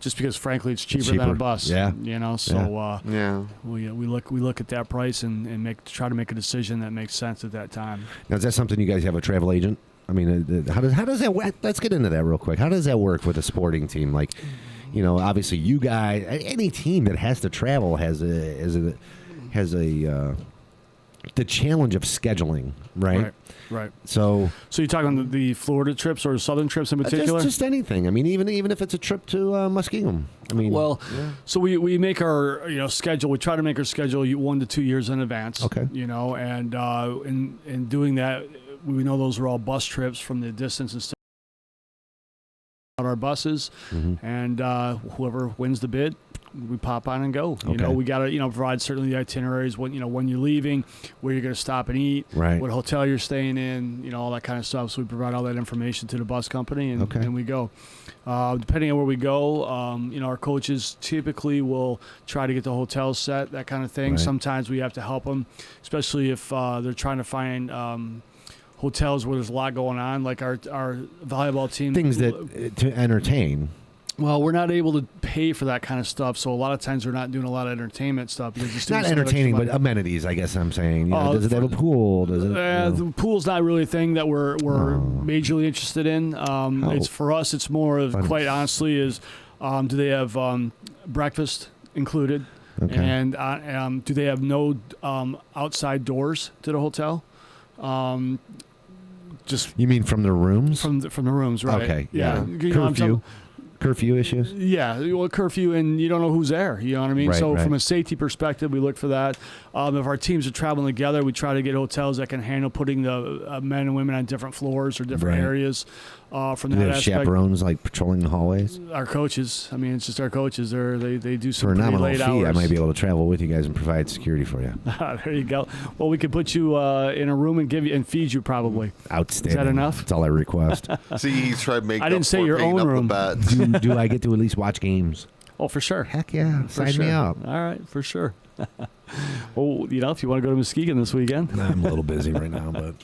Just because frankly it's cheaper than a cheaper. bus. Yeah. So Yeah. we look at that price and try to make a decision that makes sense at that time. Now, is that something you guys have a travel agent? I mean, how does that work? Let's get into that real quick. How does that work with a sporting team? Like, obviously you guys, any team that has to travel has a the challenge of scheduling, right? Right. So you're talking the Florida trips or southern trips in particular? just anything. I mean, even if it's a trip to Muskingum. I mean, so we make our schedule. We try to make our schedule 1 to 2 years in advance. Okay. And in doing that, we know those are all bus trips from the distance and stuff. Our buses, and whoever wins the bid, we pop on and go. Okay. We got to provide certainly the itineraries, when you're leaving, where you're going to stop and eat, right. what hotel you're staying in, all that kind of stuff. So we provide all that information to the bus company, and we go. Depending on where we go, our coaches typically will try to get the hotel set, that kind of thing. Right. Sometimes we have to help them, especially if they're trying to find hotels where there's a lot going on, like our volleyball team. Things that to entertain. Well, we're not able to pay for that kind of stuff, so a lot of times we're not doing a lot of entertainment stuff because It's not entertaining, but amenities. I guess I'm saying. Does it have a pool? Does it? The pool's not really a thing that we're majorly interested in. It's for us. It's more of quite honestly is, do they have breakfast included, Okay. and do they have no outside doors to the hotel? Just You mean from the rooms? from the rooms, right? Okay. Yeah. Curfew issues. Yeah, well, curfew, and you don't know who's there. You know what I mean? Right, so right. from a safety perspective, we look for that. If our teams are traveling together, we try to get hotels that can handle putting the men and women on different floors or different Right. areas. From Do that they have aspect, chaperones like patrolling the hallways? our coaches. I mean, it's just our coaches. They do some For a pretty nominal late fee, hours. I might be able to travel with you guys and provide security for you. There you go. Well, we could put you in a room and give you and feed you probably. Outstanding. Is that enough? That's all I request. See, he's trying to make I didn't up say for your paying own up room. the bets. do I get to at least watch games? Oh, for sure. Heck yeah. For Sign sure. me up. All right, for sure. Well, if you want to go to Muskegon this weekend. I'm a little busy right now, but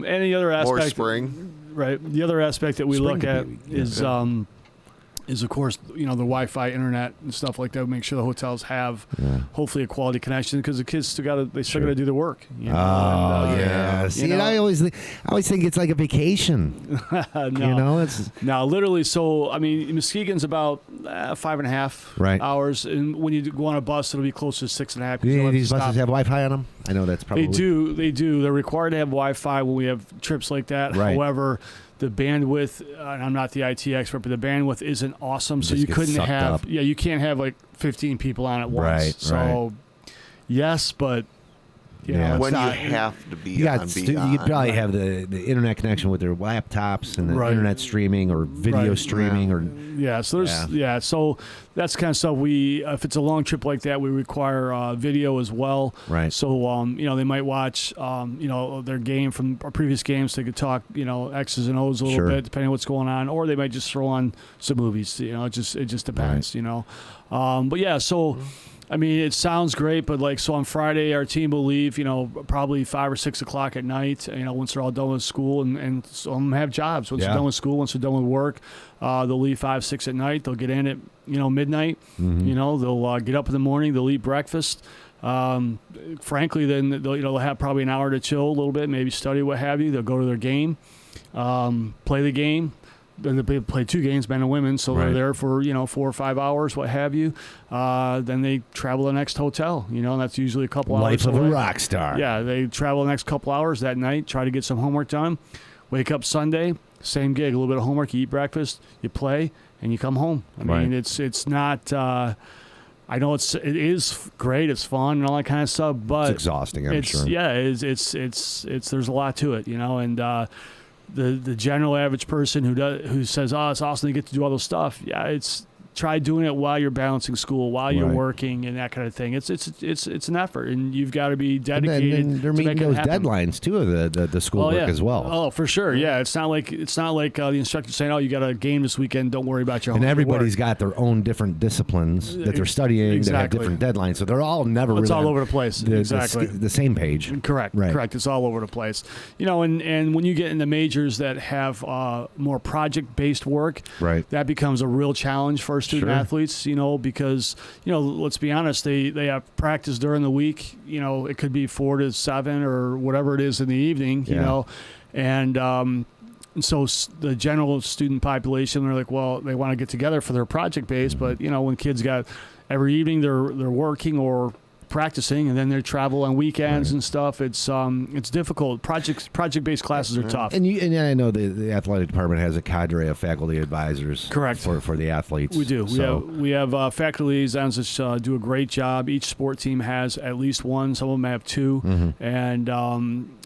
Any other aspect? More spring. Right. The other aspect that we Spring look could at be- is of course the Wi-Fi, internet, and stuff like that. Make sure the hotels have hopefully a quality connection because the kids still got to do the work. Oh yeah. See, and I always think it's like a vacation. No. It's Now, literally, so I mean, Muskegon's about 5.5 Right. hours, and when you go on a bus, it'll be closer to 6.5. 'cause do you'll have to these buses stop. have Wi-Fi on them? I know that's probably They do. They're required to have Wi-Fi when we have trips like that. Right. However, the bandwidth, and I'm not the IT expert, but the bandwidth isn't awesome. So Just you gets couldn't sucked have, up. you can't have like 15 people on at once. Right, So, yes, but Yeah. it's When you not- have to be You on, got be you could on. probably have the internet connection with their laptops and the Right. internet streaming or video Right. streaming or Yeah, so there's so that's kind of stuff we if it's a long trip like that we require video as well. Right. So they might watch their game from our previous games. They could talk X's and O's a little Sure. bit depending on what's going on, or they might just throw on some movies. It just depends. But yeah, so. I mean, it sounds great, but so on Friday, our team will leave, probably 5 or 6 o'clock at night, once they're all done with school, and some of them have jobs. Once they're done with school, once they're done with work, they'll leave 5, 6 at night. They'll get in at, midnight. Mm-hmm. They'll get up in the morning. They'll eat breakfast. Frankly, then they'll have probably an hour to chill a little bit, maybe study, what have you. They'll go to their game, play the game. Then they play 2 games, men and women, so Right. they're there for 4 or 5 hours, what have you. Then they travel to the next hotel, and that's usually a couple life hours of away. a rock star. Yeah, they travel the next couple hours that night, try to get some homework done. Wake up Sunday, same gig, a little bit of homework. You eat breakfast, you play, and you come home. I mean, it's not. I know it is great, it's fun and all that kind of stuff, but It's exhausting, I'm sure. Yeah, it's there's a lot to it, and. The general average person who says, "Oh, it's awesome to get to do all this stuff." Yeah, it's try doing it while you're balancing school, while you're Right. working, and that kind of thing. It's an effort, and you've got to be And dedicated. then they're to meeting make it those happen. deadlines too of the schoolwork as well. Oh, for sure. Yeah, it's not like the instructor saying, "Oh, you got a game this weekend. Don't worry about your And homework." everybody's got their own different disciplines that they're studying Exactly. that have different deadlines, so they're all never It's really all on over the place. Exactly. the same page. Correct. Right. Correct. It's all over the place. And when you get into majors that have more project-based work, Right. that becomes a real challenge for student Sure. athletes. Because let's be honest, they have practice during the week. It could be 4 to 7 or whatever it is in the evening. Yeah. And so the general student population, they're like, well, they want to get together for their project base, but when kids got every evening they're working or practicing, and then they travel on weekends and stuff. It's difficult. Project-based classes are tough. And I know the athletic department has a cadre of faculty advisors. Correct. For the athletes. We do. So, We have faculty liaisons that do a great job. Each sport team has at least one. Some of them have two, and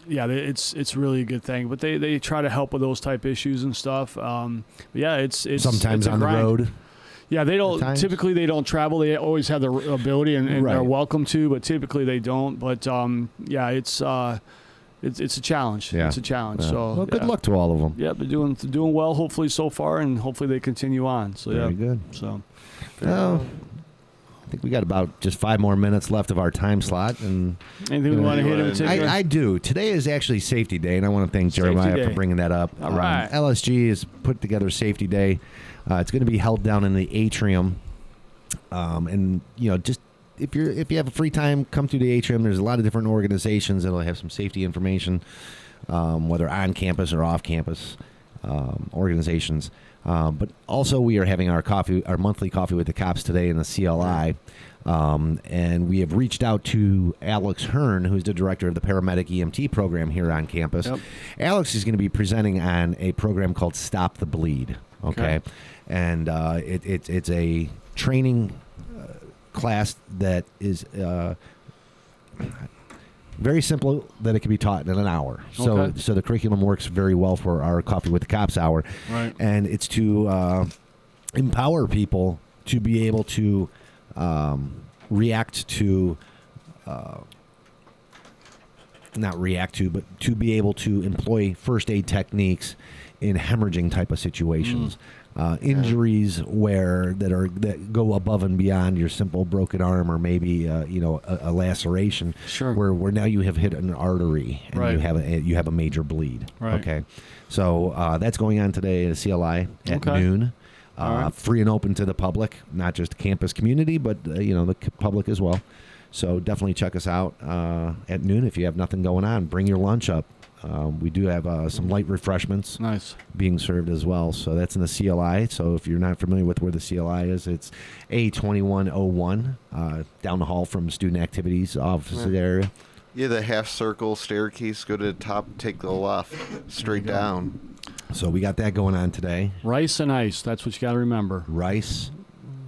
it's really a good thing. But they try to help with those type issues and stuff. It's sometimes it's a on grind. the road. Yeah, they don't. Typically, they don't travel. They always have the ability and Right. are welcome to, but typically they don't. But it's a challenge. Yeah. It's a challenge. Yeah. So Well, good luck to all of them. Yeah, they're doing well. Hopefully so far, and hopefully they continue on. So Very good. So. Well, I think we got about just 5 more minutes left of our time slot, and Anything we want to hit in particular? I do. Today is actually Safety Day, and I want to thank Safety Jeremiah Day. for bringing that up. All right. LSG has put together Safety Day. It's going to be held down in the atrium, and just if you have a free time, come through the atrium. There's a lot of different organizations that'll have some safety information, whether on campus or off campus organizations. But also, we are having our monthly coffee with the cops today in the CLI. And we have reached out to Alex Hearn, who's the director of the paramedic EMT program here on campus. Yep. Alex is going to be presenting on a program called Stop the Bleed. Okay. And it's a training class that is very simple, that it can be taught in an hour. So the curriculum works very well for our Coffee with the Cops hour. Right. And it's to empower people to be able to react to, not react to, but to be able to employ first aid techniques in hemorrhaging type of situations. Injuries that go above and beyond your simple broken arm, or maybe a laceration. Sure. Where now you have hit an artery and Right. you have a major bleed. Right. Okay. So that's going on today at CLI at Okay. noon. All right. Free and open to the public, not just the campus community, but the public as well. So definitely check us out at noon if you have nothing going on. Bring your lunch up. We do have some light refreshments Nice. being served as well. So that's in the CLI. So if you're not familiar with where the CLI is, it's A2101 down the hall from student activities office area. Yeah, the half circle staircase. Go to the top, take the left, straight down. So we got that going on today. Rice and ice. That's what you got to remember. Rice.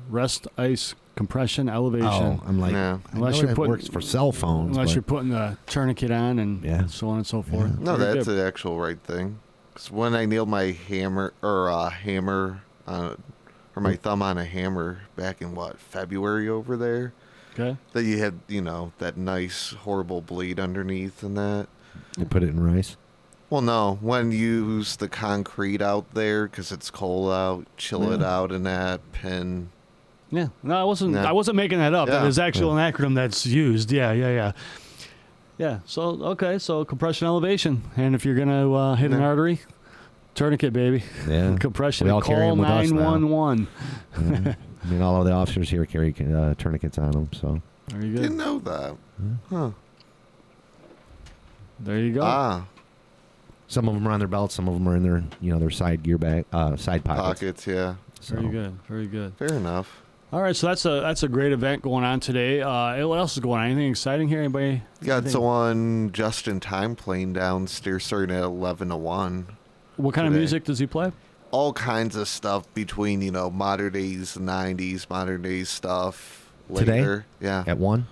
Rest, ice, compression, elevation. Oh, I'm like, Yeah. I Unless know you're that putting- works for cell phones. Unless but you're putting the tourniquet on and so on and so forth. No, Very that's good. the actual right thing. 'Cause when I nailed my hammer or my thumb on a hammer back in February over there, Okay. that you had that nice horrible bleed underneath and that. You put it in rice. Well, no, when you use the concrete out there because it's cold out, chill it out in that pin. Yeah. No, I wasn't. No. I wasn't making that up. Yeah. That is actually an acronym that's used. Yeah. So compression, elevation, and if you're gonna hit an artery, tourniquet, baby. Yeah. Compression. We all carry Call them with us now. 911. I mean, all of the officers here carry tourniquets on them. So Very good. Didn't know that. Huh. There you go. Ah, some of them are on their belts, some of them are in their their side gear bag, side pockets. pockets, yeah. So, Very good. Very good. Fair enough. All right, so that's a great event going on today. What else is going on? Anything exciting here? Anybody? Got anything? someone just in time playing downstairs starting at 11 to 1. What kind of today. music does he play? All kinds of stuff between, modern days, 90s, modern days stuff. Today? Later. Yeah. At 1?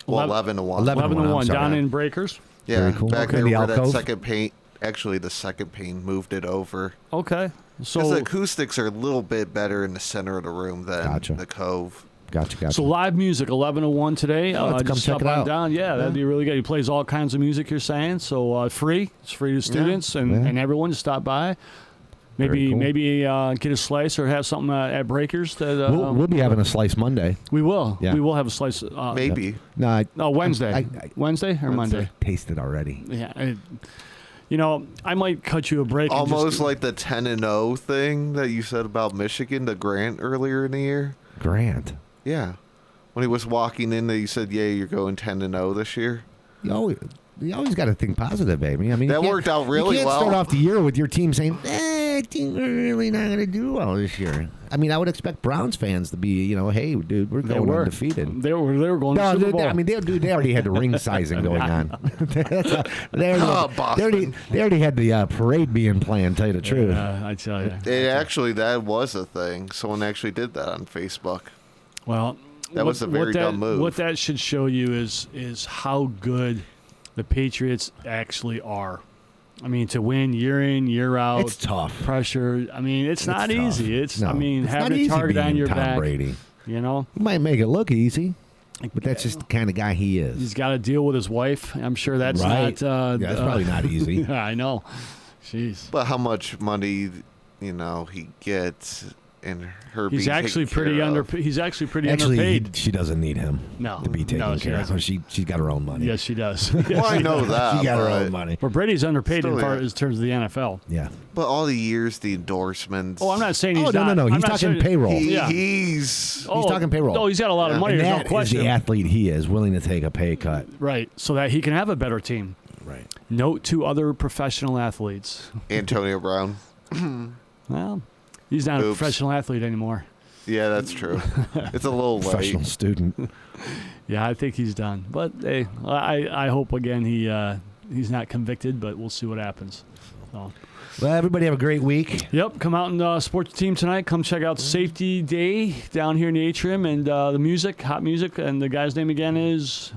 Well, 11 11 to 1. 11 11 I'm to 1 sorry. down in Breakers. Yeah. Very cool. Back Okay. there The where that alcove? second paint, actually the second paint moved it over. Okay. Because So the acoustics are a little bit better in the center of the room than Gotcha. the cove. Gotcha. So live music, 11 to 1 today. let's come just check stop it on out. down. Yeah, that'd be really good. He plays all kinds of music, you're saying. So free. It's free to students and everyone to stop by. Very Maybe cool. get a slice or have something at Breakers. That we'll be having a slice Monday. We will. Yeah. We will have a slice. Maybe. No, Wednesday. Wednesday or Monday? Tasted already. Yeah. I might cut you a break. and Almost just, like the 10-0 thing that you said about Michigan to Grant earlier in the year. Grant. Yeah. When he was walking in, you said, yeah, you're going 10-0 this year. You always got to think positive, baby. I mean, That you can't- worked out really You can't well. start off the year with your team saying, teams are really not going to do well this year. I mean, I would expect Browns fans to be, hey, dude, we're going undefeated. They were going to the Super Bowl. I mean, they already had the ring sizing going on. They already had the parade being planned, tell you the truth. I tell you. That was a thing. Someone actually did that on Facebook. Well, that was a very dumb move. What that should show you is how good the Patriots actually are. I mean, to win year in, year out. It's tough. Pressure. I mean, it's not tough. easy. Having a easy target being on your Tom back. Brady. You know? He might make it look easy, but that's just the kind of guy he is. He's got to deal with his wife. I'm sure that's right. not... that's probably not easy. I know. Jeez. But how much money, he gets in her He's being actually taken pretty care of. He's actually pretty underpaid. She doesn't need him to be taken care of. She's got her own money. Yes, she does. Well, I know that. She got her own money. But Brady's underpaid Still, in terms of the NFL. Yeah. But all the years, the endorsements. Oh, I'm not saying he's no. I'm He's not talking saying- payroll. He's talking payroll. Oh, he's got a lot of money. And There's that no question. is the athlete he is, willing to take a pay cut. Right, so that he can have a better team. Right. Note to other professional athletes. Antonio Brown. Well, he's not a Oops. professional athlete anymore. Yeah, that's true. It's a little Professional late. student. Yeah, I think he's done. But hey, I hope again he's not convicted, but we'll see what happens. So. Well, everybody have a great week. Yep, come out and support the team tonight. Come check out Safety Day down here in the atrium and the music, hot music, and the guy's name again is...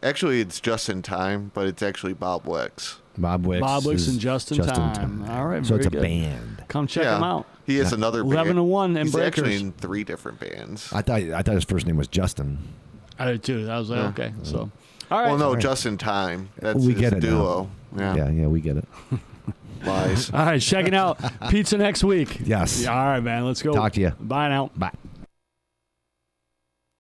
Actually, it's Just in Time, but it's actually Bob Wicks. Bob Wicks and Just in Time. All right, so very it's a good. band. Come check him out. He has another 11 band. to 1 and He's Breakers. actually in 3 different bands. I thought his first name was Justin. I did too. I was like, okay. So, all right. Well, no, Just in Time. That's We his get it duo. now. Yeah, we get it. Lies. All right, checking out pizza next week. Yes. Yeah, all right, man. Let's go. Talk to you. Bye now. Bye.